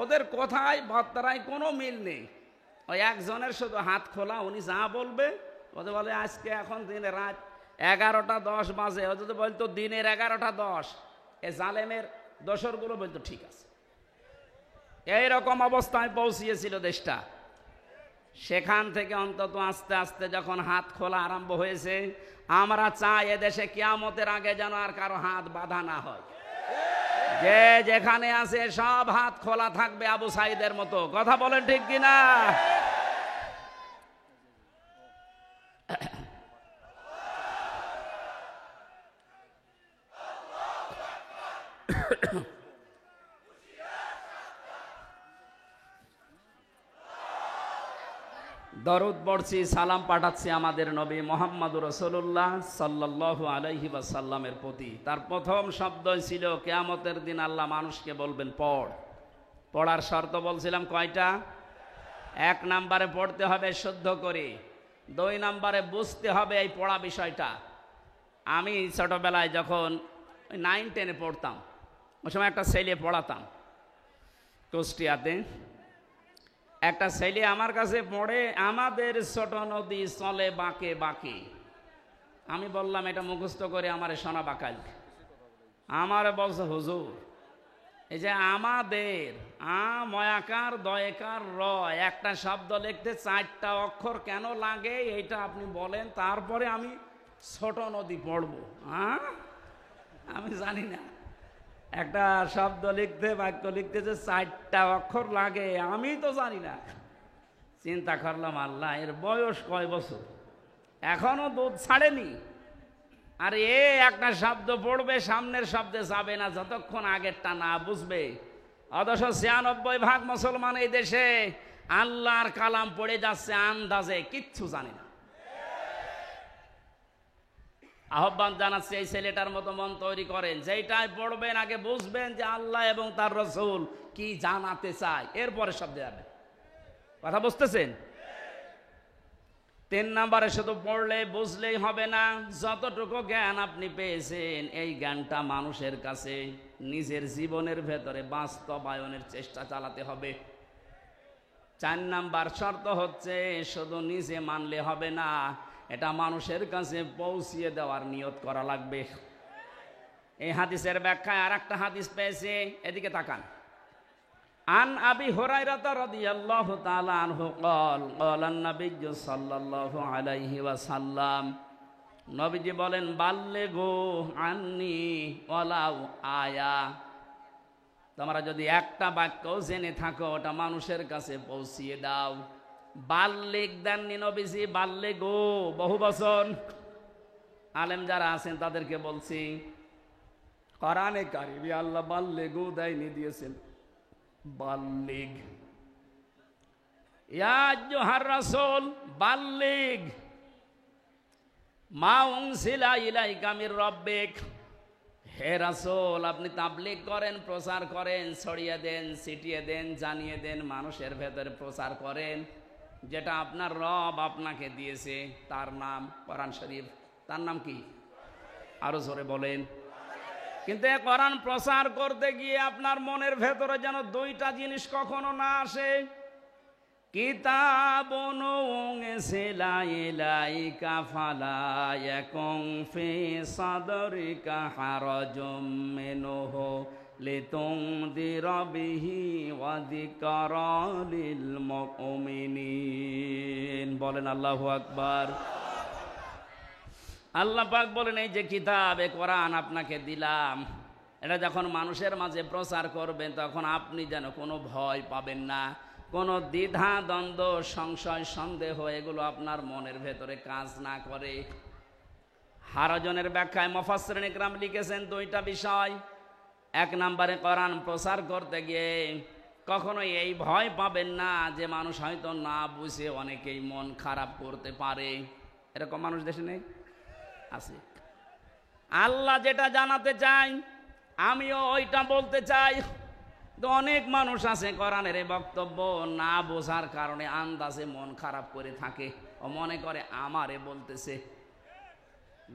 ওদের কথায় বার্তায় কোনো মিল নেই। ওই একজনের শুধু হাত খোলা, উনি যা বলবে ওদের বলে আজকে এখন দিনে রাত 11টা 10 বাজে, ও যদি বলতো দিনের 11টা 10, এ জালেমের দোসরগুলো বলতো ঠিক আছে। এইরকম অবস্থায় পৌঁছিয়েছিল দেশটা। সেখান থেকে অন্তত আস্তে আস্তে যখন হাত খোলা আরম্ভ হয়েছে, আমরা চাই এদেশে কিয়ামতের আগে যেন আর কারো হাত বাঁধা না হয়। যে যেখানে আছে সব হাত খোলা থাকবে, আবু সাইদের মতো। কথা বলেন ঠিক কিনা? দরুদ পড়ছি, সালাম পাঠাচ্ছি আমাদের নবী মুহাম্মদুর রাসূলুল্লাহ সাল্লাল্লাহু আলাইহি ওয়াসাল্লামের প্রতি। তার প্রথম শব্দ ছিল কিয়ামতের দিন আল্লাহ মানুষকে বলবেন পড়। পড়ার শর্ত বলছিলাম কয়টা? 1 নম্বরে পড়তে হবে শুদ্ধ করে, 2 নম্বরে বুঝতে হবে এই পড়া বিষয়টা। আমি ছোটবেলায় যখন 9-10-এ পড়তাম, ওই সময় একটা ছেলে পড়াতাম কুষ্টিয়াতে। একটা ছেলে আমার কাছে পড়ে, আমাদের ছোট নদী চলে বাঁকে বাঁকে। আমি বললাম এটা মুখস্থ করে আমারে শোনা বাকাল। আমারে বলছে হুজুর এই যে আমাদের ময়াকার দয়কার র একটা শব্দ লিখতে 4টা অক্ষর কেন লাগে এইটা আপনি বলেন, তারপরে আমি ছোট নদী পড়বো। আমি জানি না একটা শব্দ লিখতে, বাক্য লিখতে যে 4টা অক্ষর লাগে আমি তো জানি না। চিন্তা করলাম আল্লাহ এর বয়স কয় বছর, এখনো দুধ ছাড়েনি, আর এ একটা শব্দ পড়বে সামনের শব্দে যাবে না যতক্ষণ আগেরটা না বুঝবে। অথচ 96% মুসলমান এই দেশে আল্লাহর কালাম পড়ে যাচ্ছে আন্দাজে, কিচ্ছু জানে না। আহ্বান জানাচ্ছি এই ছেলেটার মতো মন তৈরি করেন, যেটাই পড়বেন আগে বুঝবেন যে আল্লাহ এবং তার রাসূল কি জানাতে চায়, এরপরে শব্দে যাবে। কথা বুঝতেছেন? 3 নম্বরে শুধু পড়লে বুঝলেই হবে না, যতটুকু জ্ঞান আপনি পেয়েছেন এই জ্ঞানটা মানুষের কাছে নিজের জীবনের ভেতরে বাস্তবায়নের চেষ্টা চালাতে হবে। 4 নাম্বার শর্ত হচ্ছে শুধু নিজে মানলে হবে না, এটা মানুষের কাছে পৌঁছিয়ে দেওয়ার নিয়ত করা লাগবে। এই হাদিসের ব্যাখ্যায় আর একটা হাদিস পেয়েছে, এদিকে তাকান। আন আবি হুরায়রা রাদিয়াল্লাহু তাআলা আনহু قال قال النبي সাল্লাল্লাহু আলাইহি ওয়াসাল্লাম, নবীজি বলেন বাল্লিগু আন্নি ওয়ালাউ আয়া। তোমরা যদি একটা বাক্য জেনে থাকো ওটা মানুষের কাছে পৌঁছিয়ে দাও। বাল্লিগ দেননি নবীজি, বাল্লিগু বহু বচন। আলেম যারা আছেন তাদেরকে বলছি, কোরআনে কারিমে আল্লাহ বাল্লিগু দেয়নি, দিয়েছেন বাল্লিগ। ইয়া আইয়ুহার রাসূল বাল্লিগ মা উনজিলা ইলাইকা মির রাব্বিক। হে রাসূল আপনি তাবলীগ করেন, প্রচার করেন, ছড়িয়ে দেন, ছিটিয়ে দেন, জানিয়ে দেন, মানুষের ভেতরে প্রচার করেন যেটা আপনার রব আপনাকে দিয়েছে, তার নাম কোরআন শরীফ। তার নাম কি? আরো জোরে বলেন। কিন্তু এই কোরআন প্রচার করতে গিয়ে আপনার মনের ভেতরে যেন 2টা জিনিস কখনো না আসে। কিতাবুন উনজিলা ইলাইকা ফালা ইয়াকুন ফি সাদরিকা হারাজুম মিনহু লিতুনদিরা বিহি ওয়া যিকরা লিল মুমিনিন। বলেন আল্লাহু আকবার। আল্লাহ পাক বলেন এই যে কিতাব এ কোরআন আপনাকে দিলাম, এটা যখন মানুষের মাঝে প্রচার করবেন তখন আপনি যেন কোনো ভয় পাবেন না, কোনো দ্বিধা দ্বন্দ্ব সংশয় সন্দেহ এগুলো আপনার মনের ভেতরে কাজ না করে। হারাজনের ব্যাখ্যায় মুফাসসিরিন ইকরাম লিখেছেন 2টা বিষয়। 1 নম্বরে কোরআন প্রচার করতে গিয়ে কখনো এই ভয় পাবেন না যে মানুষ হয়তো না বুঝে অনেকেই মন খারাপ করতে পারে। এরকম মানুষ দেশে নেই? আছে। আল্লাহ যেটা জানাতে চাই আমিও ওইটা বলতে চাই। তো অনেক মানুষ আছে কোরআনের এই বক্তব্য না বোঝার কারণে আন্দাজে মন খারাপ করে থাকে, ও মনে করে আমারে বলতেছে।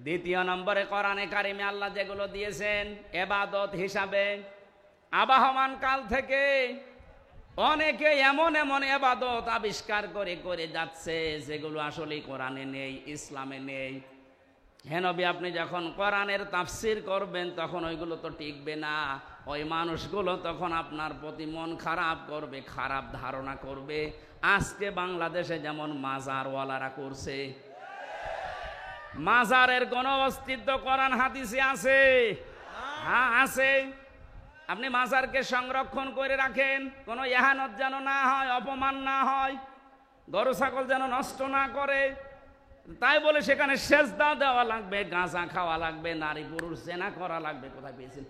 2 নম্বরে কোরআনে কারিমে আল্লাহ যেগুলো দিয়েছেন ইবাদত হিসাবে, আবাহমান কাল থেকে অনেকে এমন এমন ইবাদত আবিষ্কার করে করে যাচ্ছে যেগুলো আসলে কোরআনে নেই, ইসলামে নেই। হে নবী আপনি যখন কোরআনের তাফসীর করবেন তখন ওইগুলো তো টিকবে না, ওই মানুষগুলো তখন আপনার প্রতি মন খারাপ করবে, খারাপ ধারণা করবে। আজকে বাংলাদেশে যেমন মাজারওয়ালারা করছে, মাজারের কোন অস্তিত্ব কোরআন হাদিসে আছে? হ্যাঁ আছে। আপনি মাজারকে সংরক্ষণ করে রাখেন, কোনো ইহানত যেন না হয়, অপমান না হয়, গরু ছাগল যেন নষ্ট না করে। তাই বলে সেখানে সেজদা দেওয়া লাগবে, গাঁজা খাওয়া লাগবে, নারী পুরুষ জেনা করা লাগবে? কোথায় পেয়েছেন?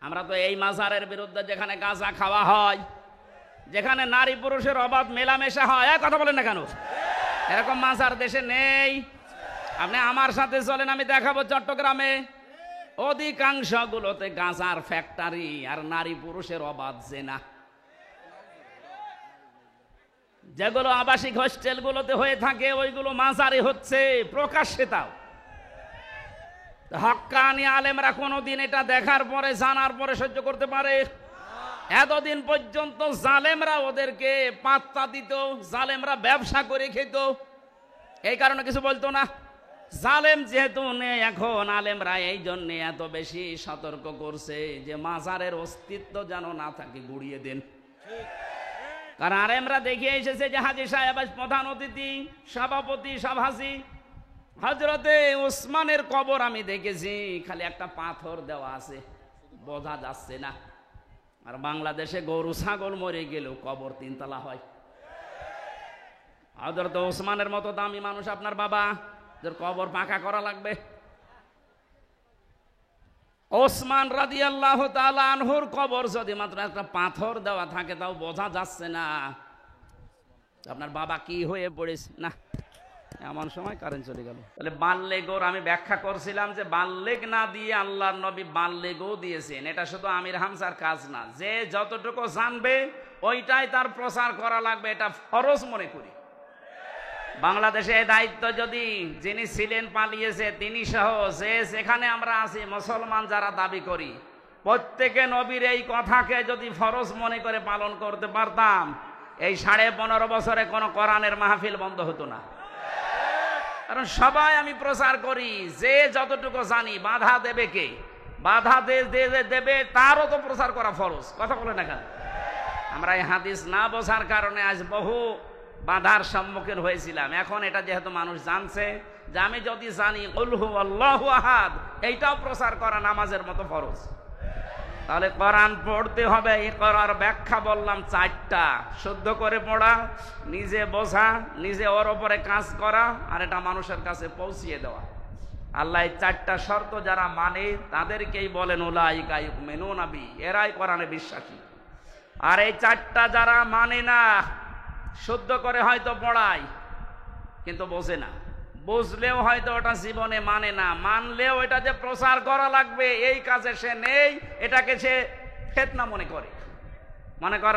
আমরা তো এই মাজারের বিরুদ্ধে যেখানে গাঁজা খাওয়া হয়, যেখানে নারী পুরুষের অবাধ মেলামেশা হয়, কথা বলেন না কেন? এরকম মাজার দেশে নেই। আপনি আমার সাথে চলেন, আমি দেখাবো চট্টগ্রামে অধিকাংশ গুলোতে গাঁজার ফ্যাক্টরি আর নারী পুরুষের অবাধ জেনা। যেগুলো আবাসিক হোস্টেল গুলোতে হয়ে থাকে ওইগুলো মাজারে হচ্ছে প্রকাশ্যে। তাও হক্কানি আলেমরা কোনোদিন এটা দেখার পরে জানার পরে সহ্য করতে পারে? এতদিন পর্যন্ত জালেমরা ওদেরকে পাত্তা দিত, জালেমরা ব্যবসা করে খেত, এই কারণে কিছু বলতো না। জালেম যেহেতু নেই এখন, আলেমরা এই জন্য এত বেশি সতর্ক করছে যে মাজারের অস্তিত্ব যেন না থাকে, গুড়িয়ে দেন। কারণ আলেমরা দেখিয়ে এসেছে যে হাজী সাহেব প্রধান অতিথি, সভাপতি, সভাসী হযরতে ওসমানের কবর আমি দেখেছি, খালি একটা পাথর দেওয়া আছে, বোঝা যাচ্ছে না। আর বাংলাদেশে গরু ছাগল মরে গেলেও কবর 3 তলা হয়। হযরতে ওসমানের মতো দামি মানুষ আপনার বাবা, যার কবর পাকা করা লাগবে। ওসমান রাদিয়াল্লাহু তাআলা আনহুর কবর যদি মাত্র একটা পাথর দেওয়া থাকে, তাও বোঝা যাচ্ছে না আপনার বাবা কি হয়ে পড়েছে। না, এমন সময় কারেন্ট চলে গেল। তাহলে বাল্যেগোর আমি ব্যাখ্যা করছিলাম যে বাল্যেগ না দিয়ে আল্লাহর নবী বাল্যেগও দিয়েছেন। এটা শুধু আমির হামজার কাজ না, যে যতটুকু জানবে ওইটাই তার প্রচার করা লাগবে, এটা ফরজ মনে করি। বাংলাদেশে এই দায়িত্ব যদি যিনি ছিলেন পালিয়েছে তিনি সহ যে যেখানে আমরা আছি মুসলমান যারা দাবি করি, প্রত্যেকে নবীর এই কথাকে যদি ফরজ মনে করে পালন করতে পারতাম, এই 15.5 বছরে কোনো কোরআনের মাহফিল বন্ধ হতো না। কারণ সবাই আমি প্রচার করি, যে যতটুকু জানি বাধা দেবে কে? বাধা দেবে তারও তো প্রচার করা ফরজ, কথা বলে না কেন? আমরা এই হাদিস না বোঝার কারণে আজ বহু বাধার সম্মুখীন হয়েছিলাম। এখন এটা যেহেতু মানুষ জানছে যে আমি যদি জানি কুল হু আল্লাহু আহাদ, এইটাও প্রচার করা নামাজের মতো ফরজ। তাহলে কোরআন পড়তে হবে। এই করার ব্যাখ্যা বললাম 4টা: শুদ্ধ করে পড়া, নিজে বোঝা, নিজে ওর ওপরে কাজ করা, আর এটা মানুষের কাছে পৌঁছিয়ে দেওয়া। আল্লাহ এই 4টা শর্ত যারা মানে তাদেরকেই বলেন উলাইকা ইউমিনুনা বি, এরাই কোরআনে বিশ্বাসী। আর এই 4টা যারা মানে না, শুদ্ধ করে হয়তো পড়ায় কিন্তু বোঝে না, বুঝলেও হয়তো ওটা জীবনে মানে না, মানলেও এটা যে প্রচার করা লাগবে এই কাজে সে নেই, এটাকে সে ফিতনা মনে করে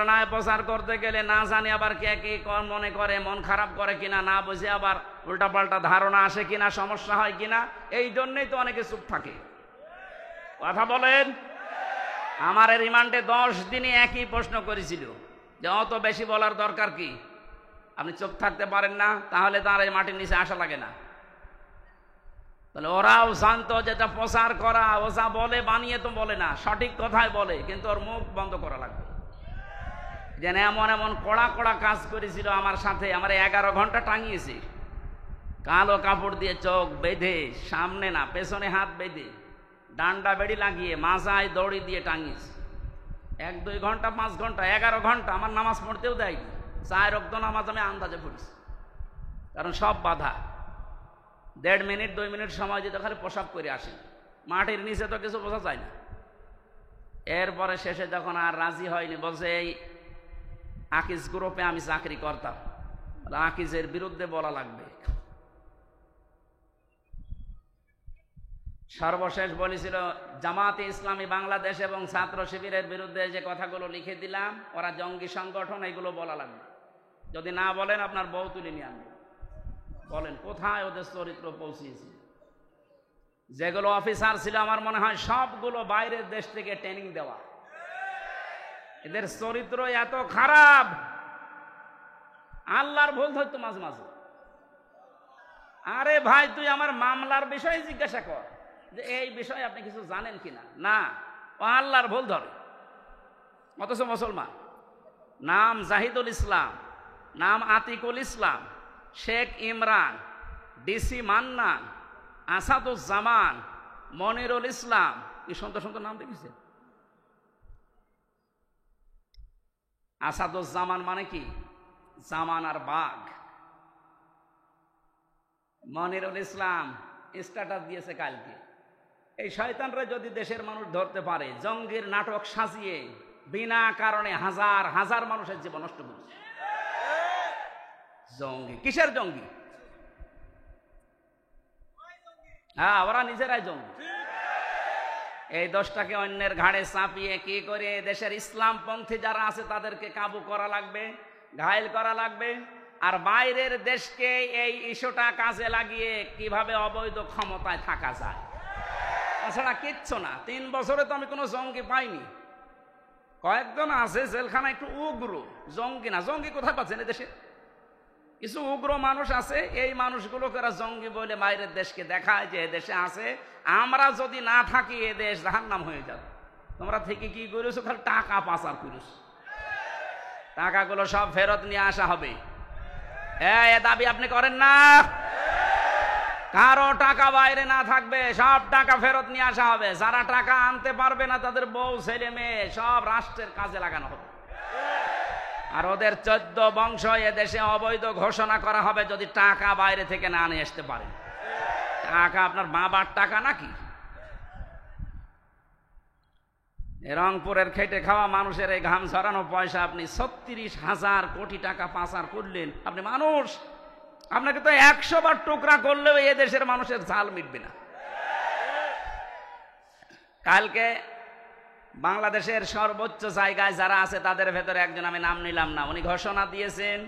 না প্রচার করতে গেলে না জানি আবার কে কি মনে করে, মন খারাপ করে কিনা, না বুঝে আবার উল্টাপাল্টা ধারণা আসে কিনা, সমস্যা হয় কিনা, এই জন্যই তো অনেকে চুপ থাকে। কথা বলেন। আমার রিমান্ডে 10 দিনই একই প্রশ্ন করেছিল যে অত বেশি বলার দরকার কি? আপনি চুপ থাকতে পারেন না, তাহলে তার এই মাটির নিচে আসা লাগে না। তাহলে ওরাও জানতো যেটা প্রচার করা, ও যা বলে বানিয়ে তো বলে না, সঠিক কথাই বলে, কিন্তু ওর মুখ বন্ধ করা লাগবে। যেন এমন এমন কড়া কড়া কাজ করেছিল আমার সাথে, আমার 11 ঘন্টা টাঙিয়েছে, কালো কাপড় দিয়ে চোখ বেঁধে, সামনে না পেছনে হাত বেঁধে, ডান্ডা বেড়ি লাগিয়ে মাজায় দড়ি দিয়ে টাঙিয়েছে। 1-2 ঘন্টা 5 ঘন্টা 11 ঘন্টা আমার নামাজ পড়তেও দেয়নি। 4 ওয়াক্ত নামাজ আমি আন্দাজে পড়েছি, কারণ সব বাধা। 1.5 মিনিট 2 মিনিট সময় দিতে খালি প্রসাব করে আসি, মাটির নিচে তো কিছু বোঝা যায় না। এরপরে শেষে যখন আর রাজি হয়নি, বলছে এই আকিজ গ্রুপে আমি চাকরি করতাম, আকিজের বিরুদ্ধে বলা লাগবে। সর্বশেষ বলেছিল জামাতে ইসলামী বাংলাদেশ এবং ছাত্র শিবিরের বিরুদ্ধে যে কথাগুলো লিখে দিলাম, ওরা জঙ্গি সংগঠন, এগুলো বলা লাগবে। যদি না বলেন আপনার বউ তুলে নিয়ে আনবে। বলেন কোথায় ওদের চরিত্র পৌঁছিয়েছে? যেগুলো অফিসার ছিল আমার মনে হয় সবগুলো বাইরের দেশ থেকে ট্রেনিং দেওয়া। এদের চরিত্র এত খারাপ, আল্লাহর ভুল ধরতো মাঝে মাঝে। আরে ভাই, তুই আমার মামলার বিষয়ে জিজ্ঞাসা কর যে এই বিষয়ে আপনি কিছু জানেন কিনা। না, ও আল্লাহর ভুল ধরে। অথচ মুসলমান, নাম জাহিদুল ইসলাম, নাম আতিকুল ইসলাম, শেখ ইমরান, ডিসি মান্নান, আসাদুজ্জামান, মনিরুল ইসলাম, কি সুন্দর সুন্দর নাম দেখেছে। আসাদুজ্জামান মানে কি? জামানার বাঘ। মনিরুল ইসলাম স্ট্যাটাস দিয়েছে কালকে, এই শয়তানরা যদি দেশের মানুষ ধরতে পারে, জঙ্গির নাটক সাজিয়ে বিনা কারণে হাজার হাজার মানুষের জীবন নষ্ট করেছে। জঙ্গি কিসের জঙ্গি? হ্যাঁ, ওরা নিজেরাই জঙ্গি। এই দোষটাকে অন্যের ঘাড়ে চাপিয়ে কি করে দেশের ইসলামপন্থী যারা আছে তাদেরকে কাবু করা লাগবে, ঘায়েল করা লাগবে, আর বাইরের দেশকে এই ইস্যুটা কাজে লাগিয়ে কিভাবে অবৈধ ক্ষমতায় থাকা যায়, তাছাড়া কিচ্ছু না। 3 বছরে তো আমি কোনো জঙ্গি পাইনি। কয়েকজন আছে জেলখানা একটু উগ্র, জঙ্গি না। জঙ্গি কোথায় পাচ্ছেন? দেশে কিছু উগ্র মানুষ আছে, এই মানুষগুলোকে জঙ্গি বলে বাইরের দেশকে দেখায় যে দেশে আছে। আমরা যদি না থাকি এ দেশ জাহান্নাম হয়ে যাবে। তোমরা থেকে কি করেছো? খালি টাকা পাচার করেছো। টাকাগুলো সব ফেরত নিয়ে আসা হবে। এ দাবি আপনি করেন না? কারো টাকা বাইরে না থাকবে, সব টাকা ফেরত নিয়ে আসা হবে। যারা টাকা আনতে পারবে না তাদের বউ ছেলে মেয়ে সব রাষ্ট্রের কাজে লাগানো হবে, আর ওদের 14 বংশ এ দেশে অবৈধ ঘোষণা করা হবে যদি টাকা বাইরে থেকে না নিয়ে আসতে পারে। টাকা আপনার বাবার টাকা নাকি? রংপুরের খেটে খাওয়া মানুষের এই ঘাম ঝরানো পয়সা আপনি 36,000 কোটি টাকা পাচার করলেন। আপনি মানুষ, আপনাকে তো 100 বার টুকরা করলেও এ দেশের মানুষের ঝাল মিটবে না। কালকে বাংলাদেশের সর্বোচ্চ জায়গায় যারা আছে তাদের ভেতরে একজন, আমি নাম নিলাম না, উনি ঘোষণা দিয়েছেন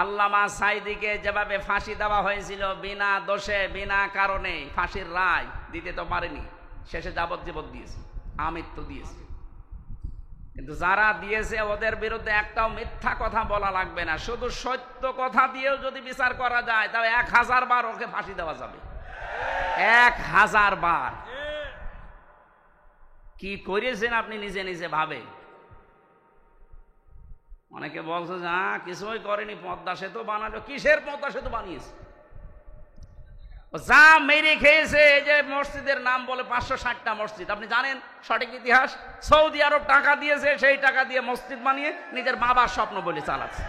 আল্লামা সাঈদীকে যেভাবে ফাঁসি দেওয়া হয়েছিল বিনা দোষে বিনা কারণে, ফাঁসির রায় দিতে তো পারেনি, শেষে যাবজ্জীবন দিয়েছে, আমৃত্যু দিয়েছে। কিন্তু যারা দিয়েছে ওদের বিরুদ্ধে একটাও মিথ্যা কথা বলা লাগবে না, শুধু সত্য কথা দিয়েও যদি বিচার করা যায় তাহলে 1000 বার ওকে ফাঁসি দেওয়া যাবে। 1000 বার। কি করেছেন আপনি নিজে নিজে ভাবে। অনেকে বলছে যে কিছুই করেনি, পদ্মা সেতু বানালো। কিসের পদ্মা সেতু বানিয়েছে? যা মেরে খেয়েছে। এই যে মসজিদের নাম বলে 560টা মসজিদ, আপনি জানেন সঠিক ইতিহাস? সৌদি আরব টাকা দিয়েছে, সেই টাকা দিয়ে মসজিদ বানিয়ে নিজের বাবার স্বপ্ন বলে চালাচ্ছে।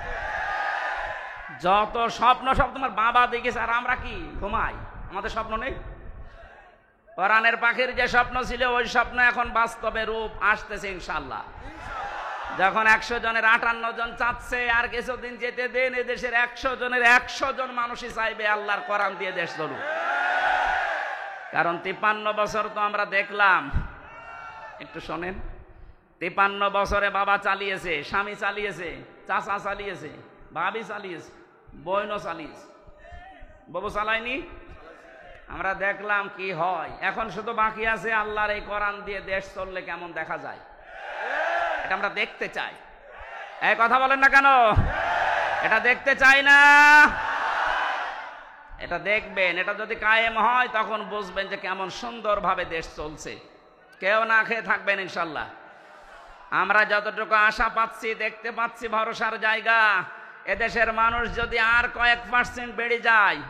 যত স্বপ্ন সব তোমার বাবা দেখেছে, আর আমরা কি ঘুমাই? আমাদের স্বপ্ন নেই? কোরআনের পাখির যে স্বপ্ন ছিল ওই স্বপ্ন এখন বাস্তবে রূপ আসতেছে ইনশাআল্লাহ। যখন 100 জনের 58 জন চাচ্ছে, আর কিছুদিন যেতে দেন, এ দেশের 100 জনের 100 জন মানুষই চাইবে আল্লাহর কোরআন দিয়ে দেশ চলুক। কারণ 53 বছর তো আমরা দেখলাম, একটু শোনেন, 53 বছরে বাবা চালিয়েছে, স্বামী চালিয়েছে, চাচা চালিয়েছে, ভাবি চালিয়েছে, বোনও চালিয়েছে, বাবু চালায়নি। আমরা দেখলাম কি হয়। এখন শুধু বাকি আছে আল্লাহর এই কোরআন দিয়ে দেশ চললে কেমন দেখা যায়, এটা আমরা দেখতে চাই। এই কথা বলেন না কেন? এটা দেখতে চাই না? এটা দেখবেন। এটা যদি কায়েম হয় তখন বুঝবেন যে কেমন সুন্দরভাবে দেশ চলছে। কেউ না খেয়ে থাকবেন ইনশাল্লাহ। আমরা যতটুকু আশা পাচ্ছি, দেখতে পাচ্ছি ভরসার জায়গা, এদেশের মানুষ যদি আর কয়েক % বেড়ে যায়,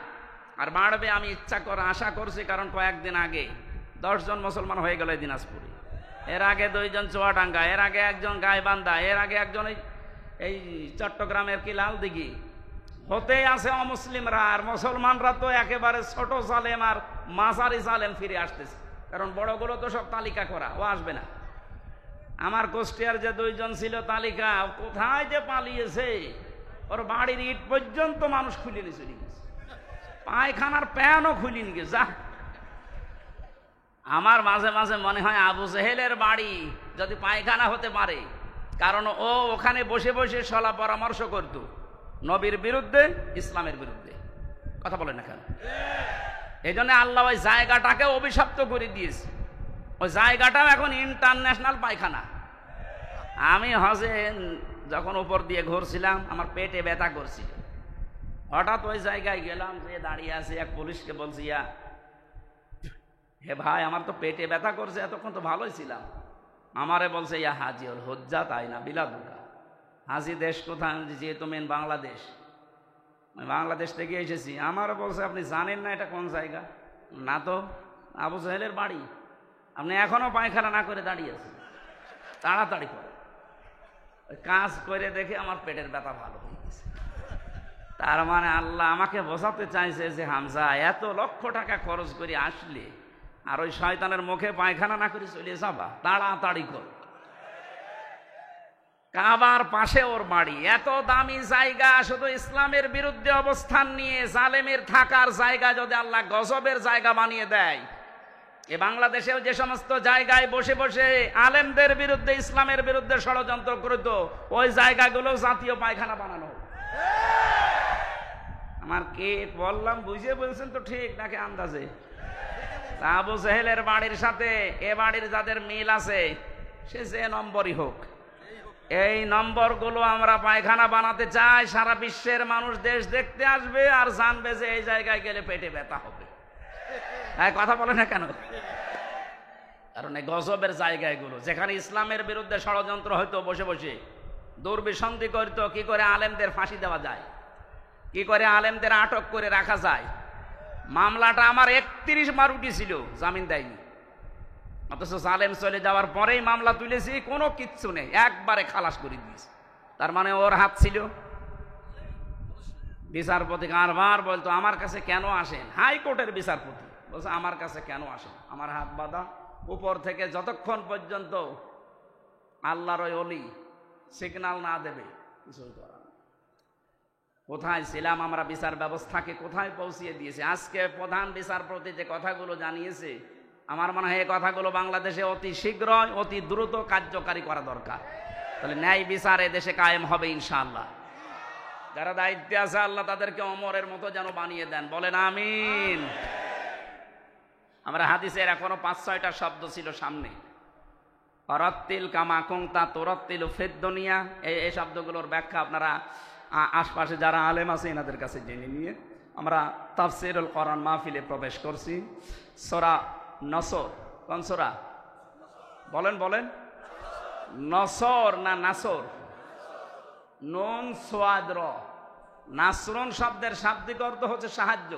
আর বাড়বে আমি ইচ্ছা করে আশা করছি, কারণ কয়েকদিন আগে 10 জন মুসলমান হয়ে গেল দিনাজপুরে, এর আগে 2 জন চুয়াডাঙ্গা, এর আগে 1 জন গাইবান্ধা, এর আগে 1 জন এই চট্টগ্রামের কি লালদিঘি। হতেই আছে অমুসলিমরা, আর মুসলমানরা তো একেবারে ছোট জালেম আর মাঝারি জালেম ফিরে আসতেছে, কারণ বড়গুলো তো সব তালিকা করা, ও আসবে না। আমার কুষ্টিয়ার যে 2 জন ছিল তালিকা, কোথায় যে পালিয়েছে, ওর বাড়ির ইট পর্যন্ত মানুষ খুলে নিয়ে চলে গেছে, পায়খানার প্যানও খুলে নিয়ে গেছে। যা, আমার মাঝে মাঝে মনে হয় আবু জেহেলের বাড়ি যদি পায়খানা হতে পারে, কারণ ও ওখানে বসে বসে সলা পরামর্শ করত নবীর বিরুদ্ধে, ইসলামের বিরুদ্ধে। কথা বলেন না কেন? এই জন্য আল্লাহ ওই জায়গাটাকে অভিশপ্ত করে দিয়েছে। ওই জায়গাটাও এখন ইন্টারন্যাশনাল পায়খানা। আমি হজে যখন উপর দিয়ে ঘুরছিলাম, আমার পেটে ব্যথা করছিল, হঠাৎ ওই জায়গায় গেলাম, যে দাঁড়িয়ে আছে, এক পুলিশকে বলছি, হে ভাই, আমার তো পেটে ব্যথা করছে, এতক্ষণ তো ভালোই ছিলাম। আমারে বলছে, ইয়া হাজি হল হজ্জা, তাই না বিলাদুকা। হাজি দেশ কোথায়? যেহেতু মেন বাংলাদেশ, আমি বাংলাদেশ থেকে এসেছি। আমারও বলছে, আপনি জানেন না এটা কোন জায়গা? না তো। আবু জাহেলের বাড়ি। আপনি এখনো পায়খানা না করে দাঁড়িয়ে আছেন, তাড়াতাড়ি করে। কাজ করে দেখে আমার পেটের ব্যথা ভালো হয়ে গেছে। তার মানে আল্লাহ আমাকে বোঝাতে চাইছে যে হামজা, এত লক্ষ টাকা খরচ করে আসলে আর ওই শয়তানের মুখে পায়খানা না করে চলে যাবা, তাড়াতাড়ি কর। কাবার পাশে ওর বাড়ি, এত দামি জায়গা, শুধু ইসলামের বিরুদ্ধে অবস্থান নিয়ে জালেমের থাকার জায়গা যদি আল্লাহ গজবের জায়গা বানিয়ে দেয়, এ বাংলাদেশেও যে সমস্ত জায়গায় বসে বসে আলেমদের বিরুদ্ধে ইসলামের বিরুদ্ধে ষড়যন্ত্র করত, ওই জায়গাগুলো জাতীয় পায়খানা বানানো হোক। আমার কে বললাম বুঝে বলছেন তো ঠিক নাকি আন্দাজে? আবু জেহেলের বাড়ির সাথে এ বাড়ির যাদের মিল আছে, সে যে নম্বরই হোক, এই নম্বরগুলো আমরা পায়খানা বানাতে চাই। সারা বিশ্বের মানুষ দেশ দেখতে আসবে আর জানবে যে এই জায়গায় গেলে পেটে ব্যথা হবে। হ্যাঁ, কথা বলে না কেন? কারণ এই গজবের জায়গাগুলো যেখানে ইসলামের বিরুদ্ধে ষড়যন্ত্র হয়তো বসে বসে দুর্বিসন্ধি করতো, কি করে আলেমদের ফাঁসি দেওয়া যায়, কি করে আলেমদের আটক করে রাখা যায়। মামলাটা আমার 31 বার উঠেছিল, জামিন দেয়নি, অথচ জালেম চলে যাওয়ার পরেই মামলা তুলেছি, কোনো কিচ্ছু নেই, একবারে খালাস করে দিয়েছি। তার মানে ওর হাত ছিল। বিচারপতি কারবার বলতো আমার কাছে কেন আসেন, হাইকোর্টের বিচারপতি বলছে আমার কাছে কেন আসেন, আমার হাত বাঁধা। উপর থেকে যতক্ষণ পর্যন্ত আল্লাহর ওই অলি সিগন্যাল না দেবে কিছুই করার নেই। কোথায় ছিলাম আমরা, বিচার ব্যবস্থাকে কোথায় পৌঁছিয়ে দিয়েছে। আজকে প্রধান বিচারপতি যে কথাগুলো জানিয়েছে, আমার মনে হয় এই কথাগুলো বাংলাদেশে অতি শীঘ্রই অতি দ্রুত কার্যকারী করা দরকার। তাহলে ন্যায় বিচার এদেশে কায়েম হবে ইনশাআল্লাহ। যারা দায়িত্বে আছে আল্লাহ তাদেরকে ওমরের মতো যেন বানিয়ে দেন, বলেন আমিন। আমরা হাদিসের এখনো 5-6টা শব্দ ছিল সামনে, অরত্তিল কামা কুংতা তোরত্তিল ফিদ দুনিয়া, এই শব্দগুলোর ব্যাখ্যা আপনারা আশপাশে যারা আলেম আছে এনাদের কাছে জেনে নিয়ে আমরা তাফসীরুল কোরআন মাহফিলে প্রবেশ করছি। সূরা নসর, কোন সূরা বলেন বলেন? নসর না নাসর? নুন সোয়াদ র। নাসরুন শব্দের শাব্দিক অর্থ হচ্ছে সাহায্য,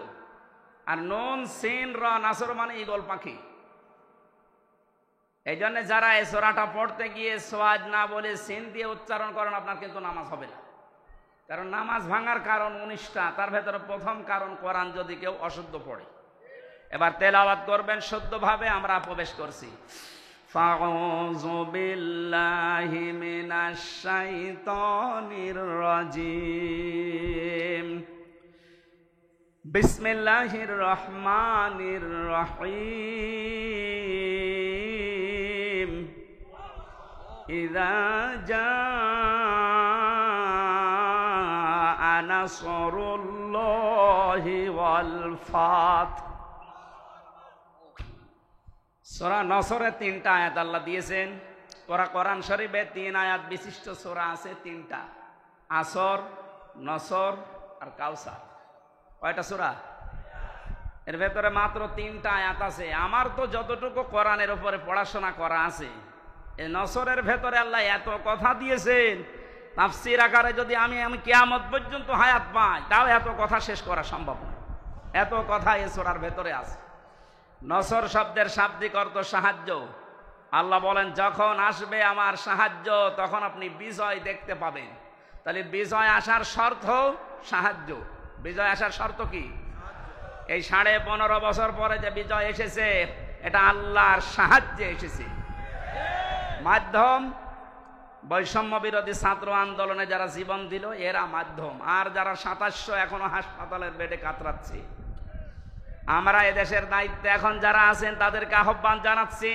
আর নুন সিন র নাসর মানে ঈগল পাখি। এই জন্য যারা এই সূরাটা পড়তে গিয়ে সোয়াদ না বলে সিন দিয়ে উচ্চারণ করেন, আপনার কিন্তু নামাজ হবে না। কারণ নামাজ ভাঙার কারণ 19টা, তার ভেতরে প্রথম কারণ কোরআন যদি কেউ অশুদ্ধ পড়ে। এবার তেলাওয়াত করবেন শুদ্ধভাবে। আমরা প্রবেশ করছি। ফাউযু বিল্লাহি মিনাশ শাইতানির রাজিম। বিসমিল্লাহির রহমানির রহিম। ইযা জাআ নাসরুল্লাহি ওয়াল ফাত। সূরা নসরে 3টা আয়াত আল্লাহ দিয়েছেন। কোরআন শরীফে 3 আয়াত বিশিষ্ট সূরা আছে, 3টা, আসর, নসর আর কাউসার। কয়টা সূরা? এর ভেতরে মাত্র 3টা আয়াত আছে। আমার তো যতটুকু কোরআনের উপরে পড়াশোনা করা আছে, এই নসরের ভেতরে আল্লাহ এত কথা দিয়েছেন, তাফসীর আকারে যদি আমি কিয়ামত পর্যন্ত হায়াত পাই তাও এত কথা শেষ করা সম্ভব না। এত কথা এই সূরার ভেতরে আছে। নসর শব্দের শাব্দিক অর্থ সাহায্য। আল্লাহ বলেন যখন আসবে আমার সাহায্য তখন আপনি বিজয় দেখতে পাবেন। তাহলে বিজয় আসার শর্ত সাহায্য। বিজয় আসার শর্ত কি? এই 15.5 বছর পরে যে বিজয় এসেছে, এটা আল্লাহর সাহায্যে এসেছে। মাধ্যম বৈষম্য বিরোধী ছাত্র আন্দোলনে যারা জীবন দিল এরা মাধ্যম, আর যারা 2700 এখনো হাসপাতালের বেডে কাতরাচ্ছে। আমরা এদেশের দায়িত্বে এখন যারা আছেন তাদেরকে আহ্বান জানাচ্ছি,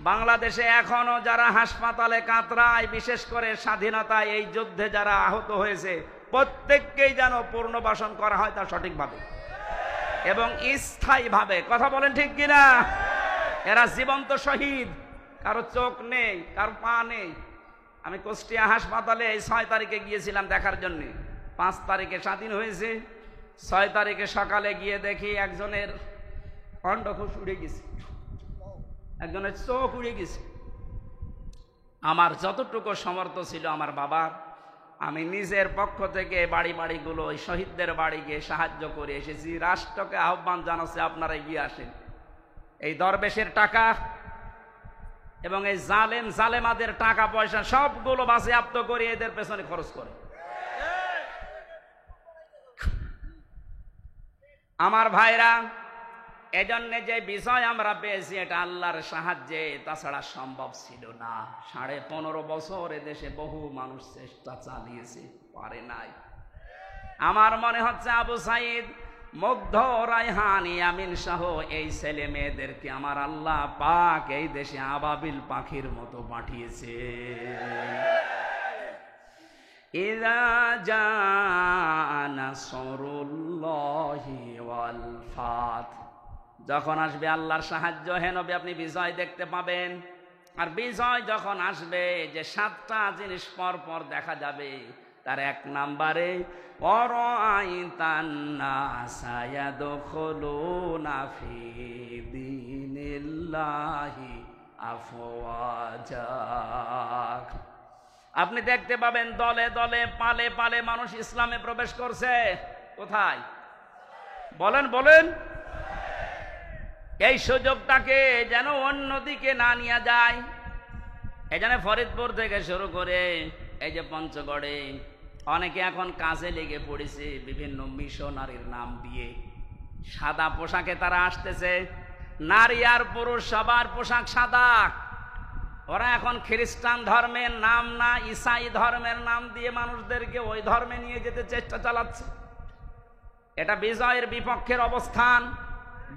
বাংলাদেশে এখনো যারা হাসপাতালে কাতরায়, বিশেষ করে স্বাধীনতায় এই যুদ্ধে যারা আহত হয়েছে, প্রত্যেককেই যেন পুনর্বাসন করা হয় তা সঠিকভাবে এবং স্থায়ীভাবে। কথা বলেন ঠিক কিনা? এরা জীবন্ত শহীদ, কারো চোখ নেই, কারো পা নেই। আমি কুষ্টিয়া হাসপাতালে এই 6 তারিখে গিয়েছিলাম দেখার জন্য। 5 তারিখে স্বাধীন হয়েছে, 6 তারিখে সকালে গিয়ে দেখি একজনের অন্ডকোষ উড়ে গেছে, একজনের চোখ উড়ে গেছে। আমার যতটুকু সমর্থ ছিল আমার বাবার, আমি নিজের পক্ষ থেকে বাড়িগুলো ওই শহীদদের বাড়ি গিয়ে সাহায্য করে এসেছি। রাষ্ট্রকে আহ্বান জানাচ্ছে আপনারা এগিয়ে আসেন। এই দরবেশের টাকা এবং এই জালেমাদের টাকা পয়সা সবগুলো বাজেয়াপ্ত করে এদের পেছনে খরচ করে। আমার ভাইরা, এজন্য যে বিজয় আমরা পেয়েছি এটা আল্লাহর সাহায্যে, তাছাড়া সম্ভব ছিল না। 15.5 বছর এদেশে বহু মানুষ চেষ্টা চালিয়েছে, পারে নাই। আমার মনে হচ্ছে আবু সাইদ, মুগ্ধ, রায়হান, ইয়ামিন সহ এই ছেলে মেয়েদেরকে আমার আল্লাহ পাক এই দেশে আবাবিল পাখির মতো পাঠিয়েছে। ইযা জাআ নাসরুল্লাহি ওয়াল ফাত, যখন আসবে আল্লাহর সাহায্য, হে নবী আপনি বিজয় দেখতে পাবেন। আর বিজয় যখন আসবে, যে 7টা জিনিস পর পর দেখা যাবে, তার 1 নম্বরে ওয়ারাআইতান নাসা ইয়াদখুলুনা ফি দীনিল্লাহি আফওয়াজা, আপনি দেখতে পাবেন দলে দলে পালে পালে মানুষ ইসলামে প্রবেশ করছে। কোথায়? বলেন বলেন। এই সুযোগটাকে যেন অন্যদিকে না নিয়ে যায়। এই জন্য ফরিদপুর থেকে শুরু করে এই যে পঞ্চগড়ে অনেকে এখন কাজে লেগে পড়েছে বিভিন্ন মিশনারির নাম দিয়ে। সাদা পোশাকে তারা আসতেছে, নারী আর পুরুষ সবার পোশাক সাদা। ওরা এখন খ্রিস্টান ধর্মের নাম না, ঈসাই ধর্মের নাম দিয়ে মানুষদেরকে ওই ধর্মে নিয়ে যেতে চেষ্টা চালাচ্ছে। এটা বিজয়ের বিপক্ষের অবস্থান।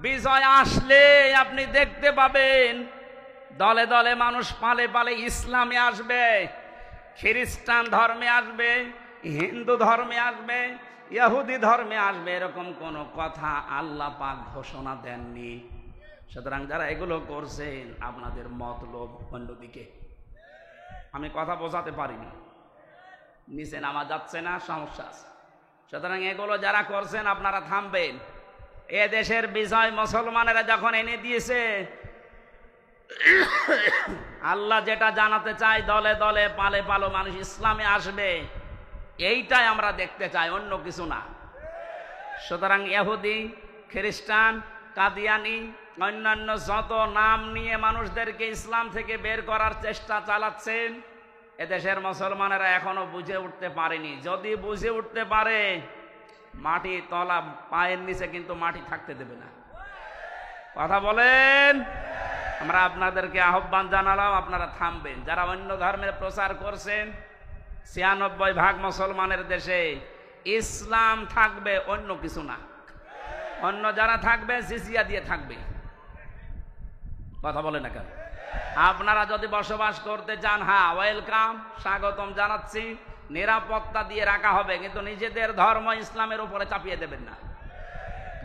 বিজয় আসলে আপনি দেখতে পাবেন দলে দলে মানুষ পালে পালে ইসলামে আসবে, খ্রিস্টান ধর্মে আসবে, হিন্দু ধর্মে আসবে, ইহুদি ধর্মে আসবে। এরকম কোনো কথা আল্লাহ পাক ঘোষণা দেননি। সুতরাং যারা এগুলো করছেন, আপনাদের মতলব অন্যদিকে। আমি কথা বোঝাতে পারিনি, নিচে নামা যাচ্ছে না, সমস্যা আছে। সুতরাং এগুলো যারা করছেন আপনারা থামবেন। এ দেশের বিজয় মুসলমানেরা যখন এনে দিয়েছে, আল্লাহ যেটা জানাতে চায় দলে দলে পালে পালো মানুষ ইসলামে আসবে, এইটাই আমরা দেখতে চাই, অন্য কিছু না। সুতরাং ইহুদি, খ্রিস্টান, কাদিয়ানি, অন্যান্য যত নাম নিয়ে মানুষদেরকে ইসলাম থেকে বের করার চেষ্টা চালাচ্ছেন, এদেশের মুসলমানেরা এখনো বুঝে উঠতে পারেনি। যদি বুঝে উঠতে পারে, মাটি তলা পায়ের নিচে কিন্তু মাটি থাকতে দেবে না। কথা বলেন। আমরা আপনাদেরকে আহ্বান জানালাম, আপনারা থামবেন। যারা অন্য ধর্মের প্রচার করছেন, 96% মুসলমানের দেশে ইসলাম থাকবে, অন্য কিছু না। অন্য যারা থাকবে জিজিয়া দিয়ে থাকবে। কথা বলে না কেন? আপনারা যদি বসবাস করতে চান, হ্যাঁ ওয়েলকাম, স্বাগতম জানাচ্ছি, নিরাপত্তা দিয়ে রাখা হবে, কিন্তু নিজেদের ধর্ম ইসলামের উপরে চাপিয়ে দেবেন না।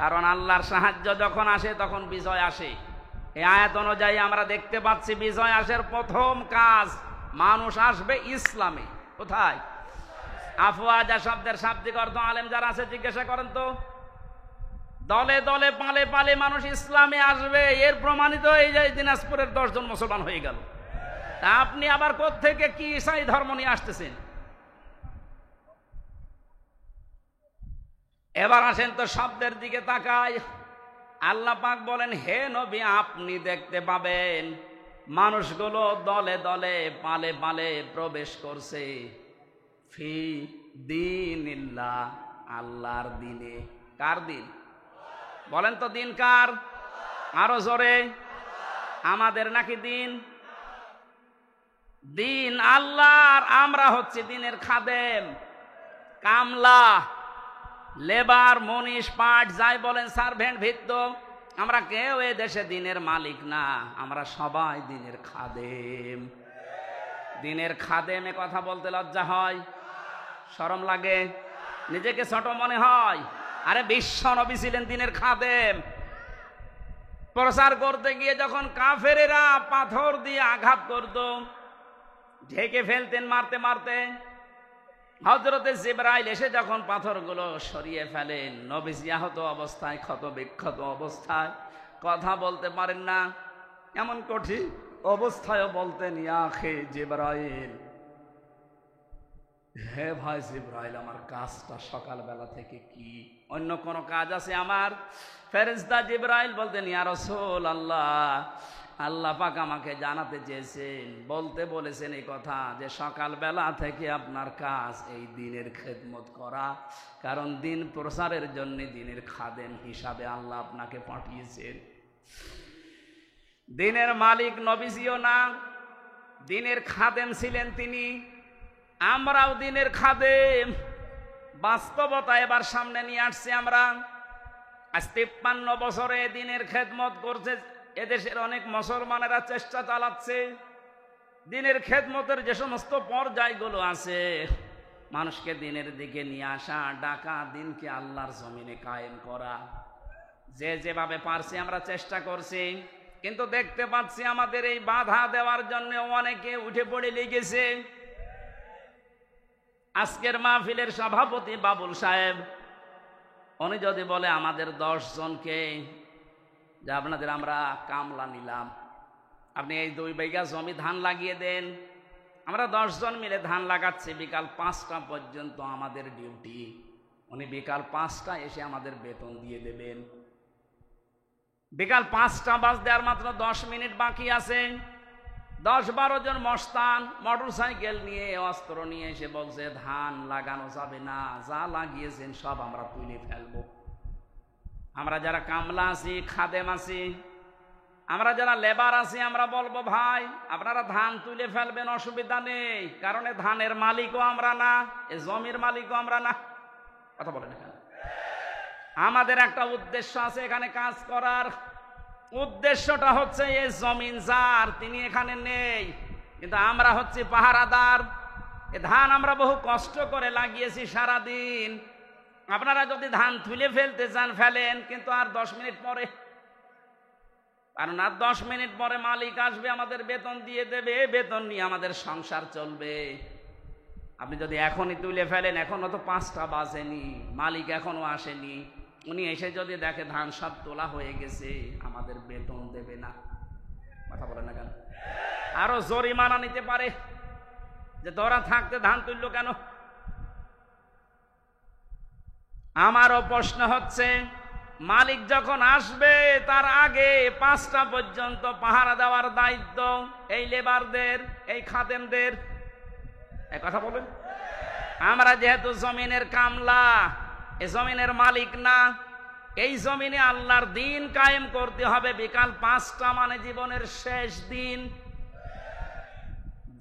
কারণ আল্লাহর সাহায্য যখন আসে তখন বিজয় আসে। এই আয়াত অনুযায়ী আমরা দেখতে পাচ্ছি বিজয় আসার প্রথম কাজ, মানুষ আসবে ইসলামে। কোথায়? আফওয়াজা শব্দের শাব্দিক অর্থ আলেম যারা আছে জিজ্ঞাসা করেন তো। দলে দলে পালে পালে মানুষ ইসলামে আসবে, এর প্রমাণিত এই যে দিনাজপুরের 10 জন মুসলমান হয়ে গেল। তা আপনি আবার কোত্থেকে কি ঈসাই ধর্ম নিয়ে আসতেছেন? এবার আসেন তো শব্দের দিকে তাকায়। আল্লাহ পাক বলেন, হে নবী আপনি দেখতে পাবেন মানুষগুলো দলে দলে পালে পালে প্রবেশ করছে ফি দীনিল্লাহ, আল্লাহর দিনে। কার দিন? বলেন তো দিন কার? আরো জোরে। আমাদের নাকি দিন? দিন আল্লাহর। আমরা হচ্ছে দিনের খাদেম, কামলা, লেবার, মনীষ, পাট, যাই বলেন, সার্ভেন্ট, ভিত্ত। আমরা কেউ এ দেশে দিনের মালিক না, আমরা সবাই দিনের খাদেম। দিনের খাদেমে কথা বলতে লজ্জা হয়, শরম লাগে, নিজেকে ছোট মনে হয়। আরে বিশ্ব নবী ছিলেন দিনের খাদেম। প্রচার করতে গিয়ে যখন কাফেরেরা পাথর দিয়ে আঘাত করত, ঢেকে ফেলতেন মারতে মারতে, হযরতে জিবরাইল এসে যখন পাথরগুলো সরিয়ে ফেলেন, নবীজি আহত অবস্থায়, ক্ষত বিক্ষত অবস্থায়, কথা বলতে পারেন না, এমন কঠিন অবস্থায়ও বলতেন, ইয়া আখি জিবরাইল, হে ভাই জিবরাইল, আমার কাজটা সকালবেলা থেকে কি? অন্য কোন কাজ আছে আমার? ফেরেশতা জিবরাইল বলতেন, ইয়া রাসূলুল্লাহ, আল্লাহ পাক আমাকে জানাতে চেয়েছেন, বলতে বলেছেন এই কথা যে সকালবেলা থেকে আপনার কাজ এই দিনের খেদমত করা, কারণ দিন প্রসারের জন্য দিনের খাদেম হিসাবে আল্লাহ আপনাকে পাঠিয়েছেন। দিনের মালিক নবীজিও না, দিনের খাদেম ছিলেন তিনি। আমরাও দিনের খাদেম। বাস্তবতা এবার সামনে নিয়ে আসছি আমরা। আজ 53 বছরে দিনের খেদমত করছে এদেশের অনেক মুসলমানেরা, চেষ্টা চালাচ্ছে দিনের খেদমতের যে সমস্ত পর্যায়গুলো আছে, মানুষকে দিনের দিকে নিয়ে আসা, ডাকা, দিনকে আল্লাহর জমিনে কায়েম করা, যে যেভাবে পারছি আমরা চেষ্টা করছি। কিন্তু দেখতে পাচ্ছি আমাদের এই বাধা দেওয়ার জন্য অনেকে উঠে পড়ে লেগেছে। আজকের মাহফিলের সভাপতি বাবুল সাহেব, উনি যদি বলে আমাদের 10 জনকে যে আপনাদের আমরা কামলা নিলাম, আপনি এই 2 বিঘা জমি ধান লাগিয়ে দেন, আমরা 10 জন মিলে ধান লাগাচ্ছি, বিকাল 5টা পর্যন্ত আমাদের ডিউটি, উনি বিকাল 5টা এসে আমাদের বেতন দিয়ে দেবেন। বিকাল 5টা বাজতে আর মাত্র 10 মিনিট বাকি আছে। 10-12 জন মস্তান মোটর সাইকেল নিয়ে, অস্ত্র নিয়ে এসে বলছে ধান লাগানো যাবে না, যা লাগিয়েছেন সব আমরা তুলে ফেলবো। আমরা যারা কামলা আছি, খাদেম আছি, আমরা যারা লেবার আছি, আমরা বলবো ভাই আপনারা ধান তুলে ফেলবেন, অসুবিধা নেই, কারণ ধানের মালিকও আমরা না, এ জমির মালিকও আমরা না। কথা বলেন এখানে আমাদের একটা উদ্দেশ্য আছে এখানে কাজ করার। উদ্দেশ্যটা হচ্ছে এই জমিন যার, তিনি এখানে নেই, কিন্তু আমরা হচ্ছে পাহারাদার। এ ধান আমরা বহু কষ্ট করে লাগিয়েছি সারাদিন। আপনারা যদি ধান তুলে ফেলতে চান ফেলেন, কিন্তু আর 10 মিনিট পরে, কারণ আর 10 মিনিট পরে মালিক আসবে, আমাদের বেতন দিয়ে দেবে, বেতন নিয়ে আমাদের সংসার চলবে। আপনি যদি এখনই তুলে ফেলেন, এখনো তো 5টা বাজেনি, মালিক এখনো আসেনি, উনি এসে যদি দেখে ধান সব তোলা হয়ে গেছে, আমাদের বেতন দেবে না। কথা বলে না কেন? আরো জরিমানা নিতে পারে যে তোরা থাকতে ধান তুললো কেন। আমারও প্রশ্ন হচ্ছে, মালিক যখন আসবে তার আগে 5টা পর্যন্ত পাহারা দেওয়ার দায়িত্ব এই লেবারদের, এই খাদেমদের। এই কথা বলেন। আমরা যেহেতু জমিনের কামলা, এই জমিনের মালিক না, এই জমিনে আল্লাহর দিন কায়েম করতে হবে। বিকাল 5টা মানে জীবনের শেষ দিন।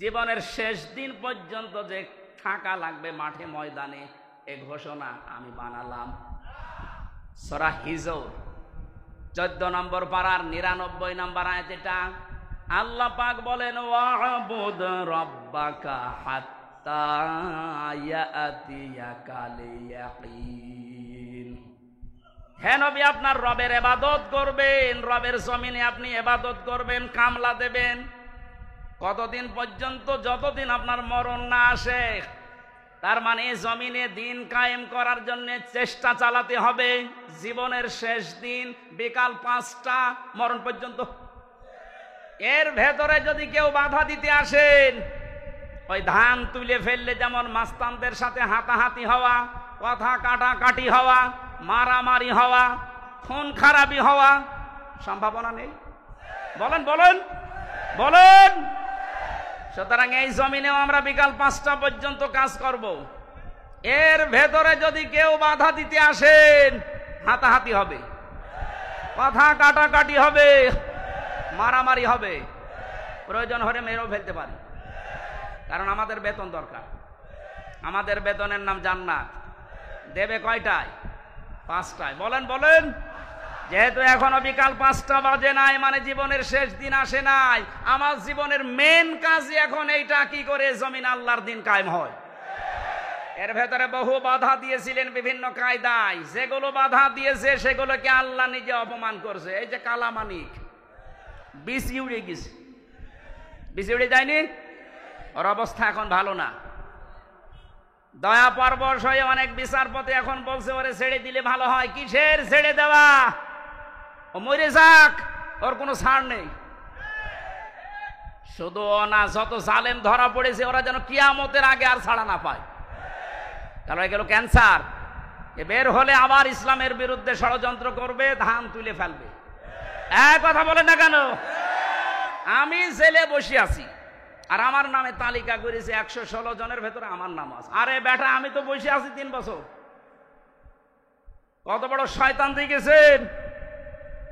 জীবনের শেষ দিন পর্যন্ত যে থাকা লাগবে মাঠে ময়দানে, এই ঘোষণা আমি বানালাম। সূরা হিজর 14 নম্বর পারার 99 নম্বর আয়াত। এটা আল্লাহ পাক বলেন, ওয়াবুদ রাব্বাকা হাত্তা ইয়াতিয়াকাল ইয়াকিন। হে নবী, আপনার রবের ইবাদত করবেন, রবের জমিনে আপনি ইবাদত করবেন, কামলা দেবেন। কতদিন পর্যন্ত? যতদিন আপনার মরণ না আসে। তার মানে জমিনে দিন কায়েম করার জন্য চেষ্টা চালাতে হবে। জীবনের শেষ দিন বিকাল 5টা মরণ পর্যন্ত। এর ভেতরে যদি কেউ বাধা দিতে আসেন, ওই ধান তুলে ফেললে যেমন মাস্তানদের সাথে হাতাহাতি হওয়া, কথা কাটাকাটি হওয়া, মারামারি হওয়া, খুন খারাপি হওয়া সম্ভাবনা নেই? বলেন বলেন বলেন। সুতরাং এই জমিনেও আমরা বিকাল 5টা পর্যন্ত কাজ করব। এর ভেতরে যদি কেউ বাধা দিতে আসেন, হাতাহাতি হবে, কথা কাটাকাটি হবে, মারামারি হবে, প্রয়োজন হলে মেরেও ফেলতে পারি, কারণ আমাদের বেতন দরকার। আমাদের বেতনের নাম জান্নাত। দেবে কয়টায়? 5টায়। বলেন বলেন। যেহেতু এখনো বিকাল 5টা বাজে নাই, মানে জীবনের শেষ দিন আসে নাই। আমার জীবনের মেন কাজ এখন এইটা, কি করে জমিন আল্লাহর দিন কায়েম হয়। এর ভেতরে বহু বাধা দিয়েছিলেন বিভিন্ন কায়দায়, যেগুলো বাধা দিয়েছে সেগুলোকে আল্লাহ নিজে অপমান করছে। এই যে কালামানিক বিসি উড়ে গেছে, বিসি উড়ে যায়নি, ওর অবস্থা এখন ভালো না। দয়া পরবশ হয়ে অনেক বিচারপতি এখন বলছে ওরে ছেড়ে দিলে ভালো হয়। কিসের ছেড়ে দেওয়া? ও মরে যাক, ওর কোনো ছাড় নেই। শুধু না, যত জালেম ধরা পড়েছে ওরা যেন কিয়ামতের আগে আর ছাড়া না পায়। তাহলে গেল ক্যান্সার। এ বের হলে আবার ইসলামের বিরুদ্ধে ষড়যন্ত্র করবে, ধান তুলে ফেলবে। এক কথা বলে না কেন? আমি জেলে বসে আছি আর আমার নামে তালিকা করেছে 116 জনের ভেতরে আমার নাম আছে। আরে বেটা, আমি তো বসে আছি 3 বছর। কত বড় শয়তান দিয়ে গেছেন।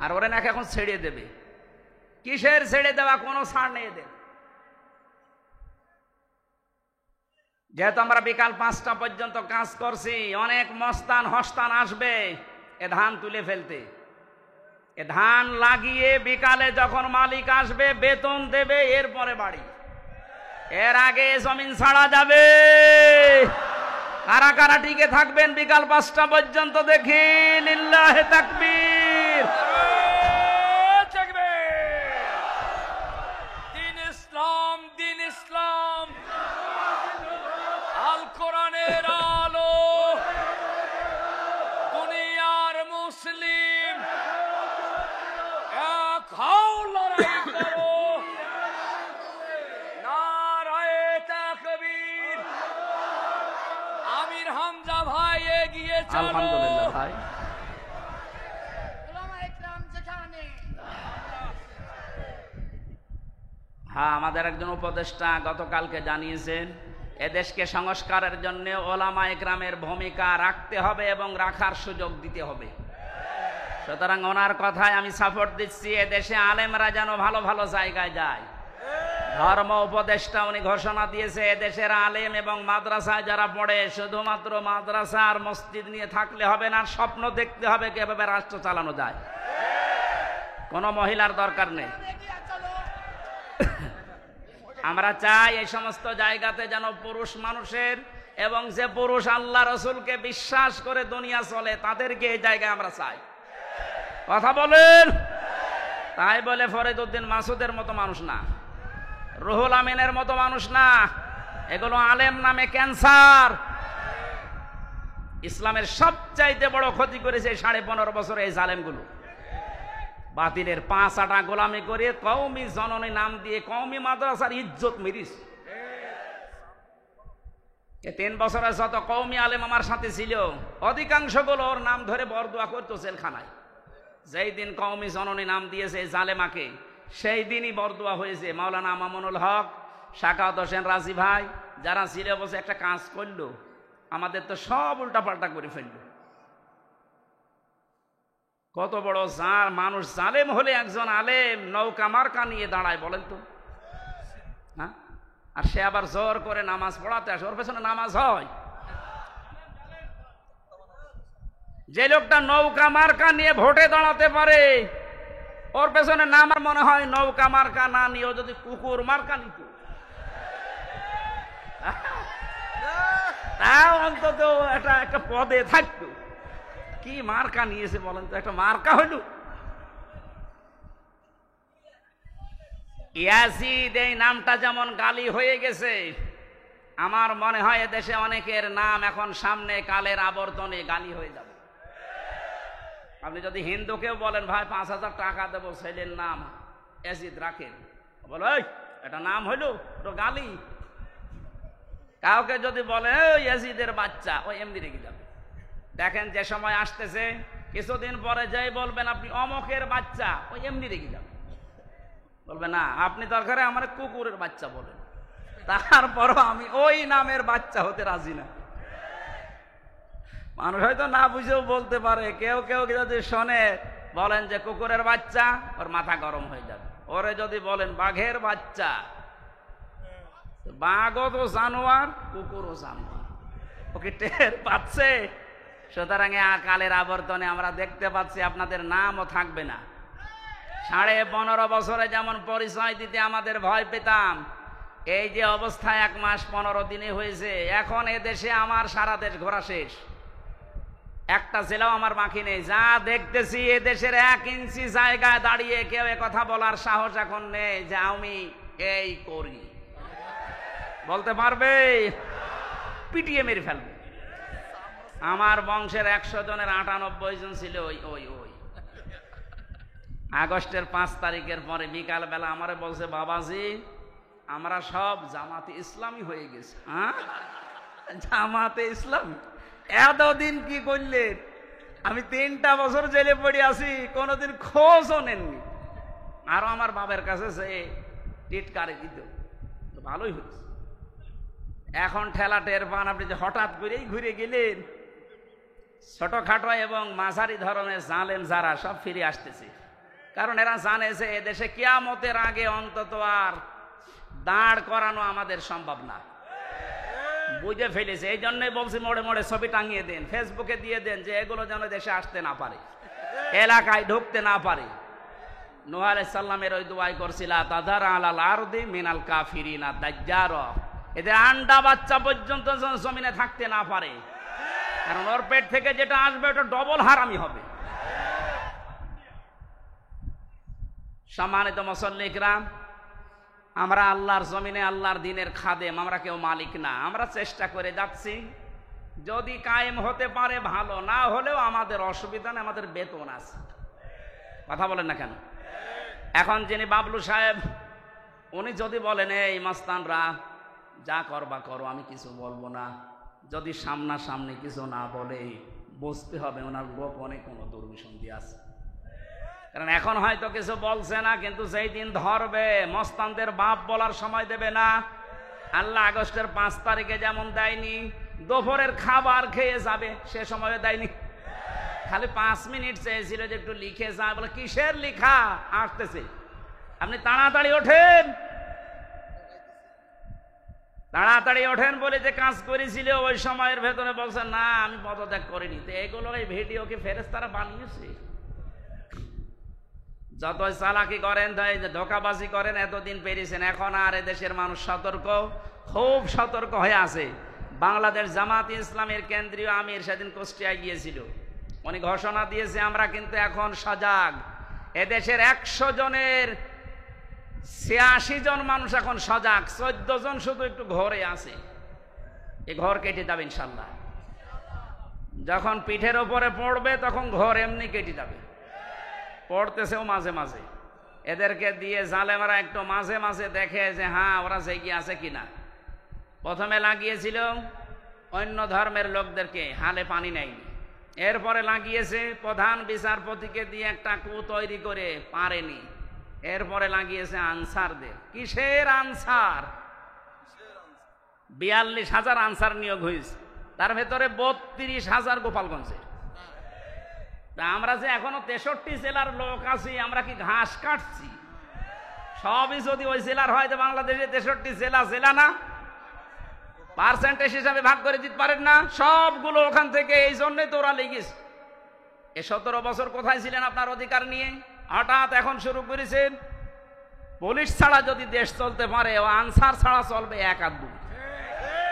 আর ওরা নাকি এখন ছেড়ে দেবে। কিসের ছেড়ে দেওয়া? কোনো ছাড় নেই এদের। যেহেতু আমরা বিকাল 5টা পর্যন্ত কাজ করছি, অনেক মস্তান হস্তান আসবে এ ধান তুলে ফেলতে। এ ধান লাগিয়ে বিকালে যখন মালিক আসবে বেতন দেবে, এরপরে বাড়ি। এর আগে জমিন ছাড়া যাবে। কারা কারা টিকে থাকবেন বিকাল 5টা পর্যন্ত দেখি? লিল্লাহে তাকবীর।
দিন ইসলাম, দিন ইসলাম, আল কোরআনের আলো, দুনিয়ার মুসলিম এক হও, লড়াই করো, নারায়ে তাকবীর। আমির হামজা ভাই এগিয়ে চলো।
আলহামদুলিল্লাহ ভাই। হ্যাঁ, আমাদের একজন উপদেষ্টা গতকালকে জানিয়েছেন এদেশকে সংস্কারের জন্য ওলামা ইকরামের ভূমিকা রাখতে হবে এবং রাখার সুযোগ দিতে হবে। সুতরাং ওনার কথায় আমি সাপোর্ট দিচ্ছি। এদেশে আলেমরা যেন ভালো ভালো জায়গায় যায়। ধর্ম উপদেষ্টা উনি ঘোষণা দিয়েছে এদেশের আলেম এবং মাদ্রাসায় যারা পড়ে শুধুমাত্র মাদ্রাসা আর মসজিদ নিয়ে থাকলে হবে না, স্বপ্ন দেখতে হবে কিভাবে রাষ্ট্র চালানো যায়। কোনো মহিলার দরকার নেই। আমরা চাই এই সমস্ত জায়গাতে যেন পুরুষ মানুষের এবং যে পুরুষ আল্লাহ রসুলকে বিশ্বাস করে দুনিয়া চলে তাদেরকে এই জায়গায় আমরা চাই। কথা বলেন। তাই বলে ফরিদউদ্দিন মাসুদের মতো মানুষ না, রুহুল আমিনের মতো মানুষ না। এগুলো আলেম নামে ক্যান্সার। ইসলামের সবচাইতে বড় ক্ষতি করেছে 15.5 বছর এই জালেমগুলো। বাতিলের 5 আটা গোলামি করে কওমি জননী নাম দিয়ে কওমি মাদ্রাসার ইজ্জত মেরিস। 3 বছরে যত কওমি আলেম আমার সাথে ছিল অধিকাংশগুলো ওর নাম ধরে বরদোয়া করতো জেলখানায়। যেই দিন কওমি জননী নাম দিয়েছে জালেমাকে, সেই দিনই বরদোয়া হয়েছে। মাওলানা মামুনুল হক, শাকাওয়াত হোসেন রাজি ভাই যারা ছিল বসে একটা কাজ করলো, আমাদের তো সব উল্টাপাল্টা করে ফেললো। কত বড় মানুষ জালেম হলে একজন আলেম নৌকা মার্কা নিয়ে দাঁড়ায় বলেন তো? হ্যাঁ, আর সে আবার জোর করে নামাজ পড়াতে আসে, ওর পেছনে নামাজ হয়? যে লোকটা নৌকা মার্কা নিয়ে ভোটে দাঁড়াতে পারে ওর পেছনে নামার মনে হয় নৌকা মার্কা না নিয়ে যদি কুকুর মার্কা নিত তাও অন্তত একটা পদে থাকতো। কি মার্কা নিয়েছে বলেন তো? একটা মার্কা হইল। ইয়াজিদ এই নামটা যেমন গালি হয়ে গেছে, আমার মনে হয় এদেশে অনেকের নাম এখন সামনে কালের আবর্তনে গালি হয়ে যাবে। আপনি যদি হিন্দুকেও বলেন ভাই 5,000 টাকা দেবো ছেলের নাম ইয়াজিদ রাখেন, বলো এটা নাম হইল, তো গালি। কাউকে যদি বলে ইয়াজিদের বাচ্চা, ও এমনি রেখে যাবে। দেখেন যে সময় আসতেছে, কিছুদিন পরে যাই বলবেন আপনি অমকের বাচ্চা, ওই এমনি রেখে যাবে। বলবে না, আপনি দরকারে আমার কুকুরের বাচ্চা বলেন, তারপরও আমি ওই নামের বাচ্চা হতে রাজি না। মানুষ হয়তো না বুঝেও বলতে পারে। কেউ কেউ যদি শোনে বলেন যে কুকুরের বাচ্চা, ওর মাথা গরম হয়ে যাবে। ওরে যদি বলেন বাঘের বাচ্চা, বাঘও তো জানোয়ার, কুকুরও জানোয়ার, ওকে টের পাচ্ছে। সুতরাং কালের আবর্তনে আমরা দেখতে পাচ্ছি আপনাদের নামও থাকবে না। 15.5 বছরে যেমন পরিচয় দিতে আমাদের ভয় পেতাম, এই যে অবস্থা 1 মাস 15 দিনে হয়েছে, এখন এদেশে আমার সারা দেশ ঘোরা শেষ, একটা জেলাও আমার বাকি নেই। যা দেখতেছি এদেশের 1 ইঞ্চি জায়গায় দাঁড়িয়ে কেউ কথা বলার সাহস এখন নেই যে আমি এই করি। বলতে পারবে? পিটিয়ে মেরে ফেলবে। আমার বংশের 100 জনের 98 জন ছিল ওই আগস্টের 5 তারিখের পরে বিকাল বেলা আমারে বলছে, বাবাজি আমরা সব জামাতে ইসলামী হয়ে গেছি। হ্যাঁ, জামাতে ইসলামী? এতদিন কি করলেন? আমি 3টা বছর জেলে পড়ে আছি, কোনোদিন খোঁজও নেননি। আরো আমার বাবার কাছে যে টিটকারে দিত, তো ভালোই হচ্ছে। এখন ঠেলা টের পান আপনি যে হঠাৎ করেই ঘুরে গেলেন, ছোটখাটো এবং মাঝারি ধরনের জালেম যারা সব ফিরে আসতেছে, কারণ এরা জানে যে এদেশে কিয়ামতের আগে অন্তত আর দাঁড় করানো আমাদের সম্ভব না, বুঝে ফেলেছে। এই জন্যই বলছি মোড়ে মোড়ে ছবি টাঙিয়ে দেন, ফেসবুকে দিয়ে দেন, যে এগুলো যেন দেশে আসতে না পারে, এলাকায় ঢুকতে না পারে। নূহ আলাইহিস সালামের ওই দুআই করছিলা তাদার আলাল আরদি মিনাল কাফিরিনা দাজ্জার, এদের আন্ডা বাচ্চা পর্যন্ত যেন জমিনে থাকতে না পারে, কারণ ওর পেট থেকে যেটা আসবে ওটা ডবল হারামি হবে। সম্মানিত মুসল্লি কিরাম, আমরা আল্লাহর জমিনে আল্লাহর দ্বীনের খাদেম, আমরা কেউ মালিক না। আমরা চেষ্টা করে যাচ্ছি, যদি কায়েম হতে পারে ভালো, না হলেও আমাদের অসুবিধা নেই, আমাদের বেতন আছে। কথা বলেন না কেন? এখন যিনি বাবলু সাহেব, উনি যদি বলেন এই মাস্তানরা যা করবা করো, আমি কিছু বলবো না, যদি সামনাসামনি কিছু না বলে বুঝতে হবে ওনার গোপনে কোনো দুর্বিসন্ধি আছে। কারণ এখন হয়তো কিছু বলছে না, কিন্তু যেই দিন ধরবে মস্তানদের বাপ বলার সময় দেবে না। আল্লাহ আগস্টের 5 তারিখে যেমন দেয়নি, দুপুরের খাবার খেয়ে যাবে সে সময় দেয়নি, খালি 5 মিনিট চেয়েছিল যে একটু লিখে যায়, বলে কিসের লিখা আসতেছে, আপনি তাড়াতাড়ি ওঠেন, তাড়াতাড়ি ওঠেন বলে যে কাজ করেছিল ওই সময়ের ভেতরে বলছে না আমি পদত্যাগ করিনি। তো এগুলো এই ভিডিও কি ফেরেশতারা বানিয়েছে? যতই চালাকি করেন, ধোঁকাবাজি করেন, এতদিন পেরেছেন, এখন আর এদেশের মানুষ সতর্ক, খুব সতর্ক হয়ে আছে। বাংলাদেশ জামাত ইসলামের কেন্দ্রীয় আমির সেদিন কুষ্টিয়ায় গিয়েছিল, উনি ঘোষণা দিয়েছে আমরা কিন্তু এখন সজাগ। এদেশের 100 জনের 86 জন মানুষ এখন সজাগ, 14 জন শুধু একটু ঘরে আছে, এই ঘর কেটে যাবে ইনশাল্লাহ। যখন পিঠের ওপরে পড়বে তখন ঘর এমনি কেটে যাবে, পড়তেছেও মাঝে মাঝে। এদেরকে দিয়ে জালেমারা একটু মাঝে মাঝে দেখে যে হ্যাঁ ওরা জেগে আছে কিনা। প্রথমে লাগিয়েছিল অন্য ধর্মের লোকদেরকে, হালে পানি নেয়নি, এরপরে লাগিয়েছে প্রধান বিচারপতিকে দিয়ে একটা কূ তৈরি করে পারেনি, এরপরে লাগিয়েছে আনসারদের। কিসের আনসার? 42,000 আনসার নিয়োগ হয়েছে, তার ভেতরে 32,000 গোপালগঞ্জে। আমরা যে এখনো 63 জেলার লোক আছি, আমরা কি ঘাস কাটছি? সবই যদি ওই জেলার হয় তো বাংলাদেশে 63 জেলা জেলা না, পার্সেন্টেজ হিসাবে ভাগ করে দিতে পারেন না, সবগুলো ওখান থেকে। এই জন্যই তো ওরা লেগেছে। এ 17 বছর কোথায় ছিলেন আপনার অধিকার নিয়ে? হঠাৎ এখন শুরু করেছেন। পুলিশ ছাড়া যদি দেশ চলতে পারে, ও আনসার ছাড়া চলবে 1 আর 2,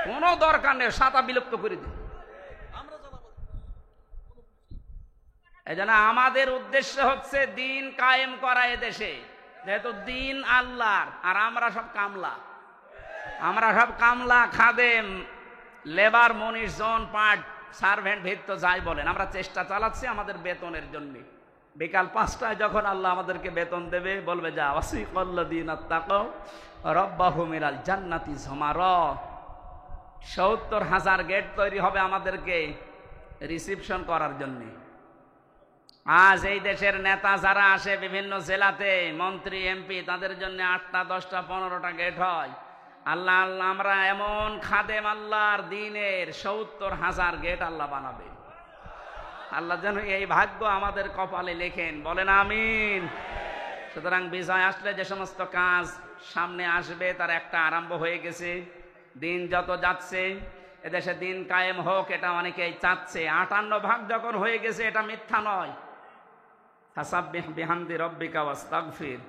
কোনো দরকার নেই, সাতা বিলুপ্ত করে দিন। এই জন্য আমাদের উদ্দেশ্য হচ্ছে দিন কায়েম করা এদেশে, যেহেতু দিন আল্লাহর, আর আমরা সব কামলা, আমরা সব কামলা, খাদেম, লেবার, মনীষ, জন, পার্ট, সার্ভেন্ট, ভিত্ত যাই বলেন, আমরা চেষ্টা চালাচ্ছি আমাদের বেতনের জন্য। বিকাল 5টায় যখন আল্লাহ আমাদেরকে বেতন দেবে, বলবে যা ওয়াসিকাল্লাযীনা তাকাও রাব্বাহুম ইলাল জান্নাতি যুমারা, 70,000 গেট তৈরি হবে আমাদেরকে রিসিপশন করার জন্য। আজ এই দেশের নেতা যারা আসে বিভিন্ন জেলাতে, মন্ত্রী, এমপি, তাদের জন্য 8টা, 10টা, 15টা গেট হয়। আল্লাহ আল্লাহ আমরা এমন খাদেম আল্লাহর দ্বীনের 70,000 গেট আল্লাহ বানাবে। আল্লাহ যেন এই ভাগ্য আমাদের কপালে লেখেন, বলেন আমিন। সুতরাং বিজয় আসলে যে সমস্ত কাজ সামনে আসবে তার একটা আরম্ভ হয়ে গেছে। দিন যত যাচ্ছে এদেশে দিন কায়েম হোক, এটা অনেকেই চাচ্ছে। 58 ভাগ যখন হয়ে গেছে, এটা মিথ্যা নয়। ফাসাব্বিহ বিহামদি রাব্বিকা ওয়াস্তাগফির,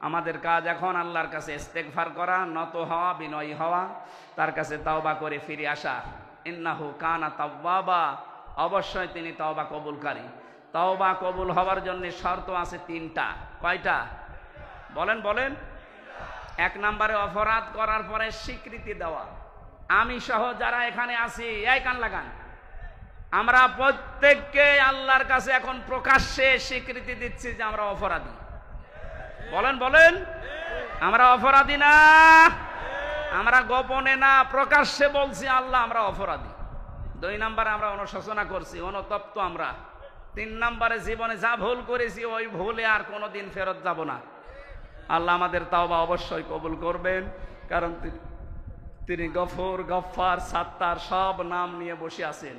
আমাদের কাজ এখন আল্লাহর কাছে ইস্তেগফার করা, নত হওয়া, বিনয়ী হওয়া, তার কাছে তওবা করে ফিরে আসা। ইন্নাহু কানা তাওয়াবা, অবশ্যই তিনি তওবা কবুলকারী। তওবা কবুল হওয়ার জন্য শর্ত আছে 3টা। কয়টা বলেন বলেন? 1 নম্বরে অপরাধ করার পরে স্বীকৃতি দেওয়া। আমি সহ যারা এখানে আছি, এই কান লাগান, আমরা প্রত্যেককে আল্লাহর কাছে এখন প্রকাশ্যে স্বীকৃতি দিচ্ছি যে আমরা অপরাধী। বলেন বলেন? আমরা অপরাধী না, আমরা গোপনে না, প্রকাশ্যে বলছি আল্লাহ আমরা অপরাধী। 2 নম্বরে আমরা অনুশোচনা করছি, অনুতপ্ত আমরা। 3 নম্বরে জীবনে যা ভুল করেছি ওই ভুলে আর কোনোদিন ফেরত যাব না। আল্লাহ আমাদের তাওবা অবশ্যই কবুল করবেন, কারণ তিনি গফুর, গফফার, সাত্তার সব নাম নিয়ে বসে আছেন।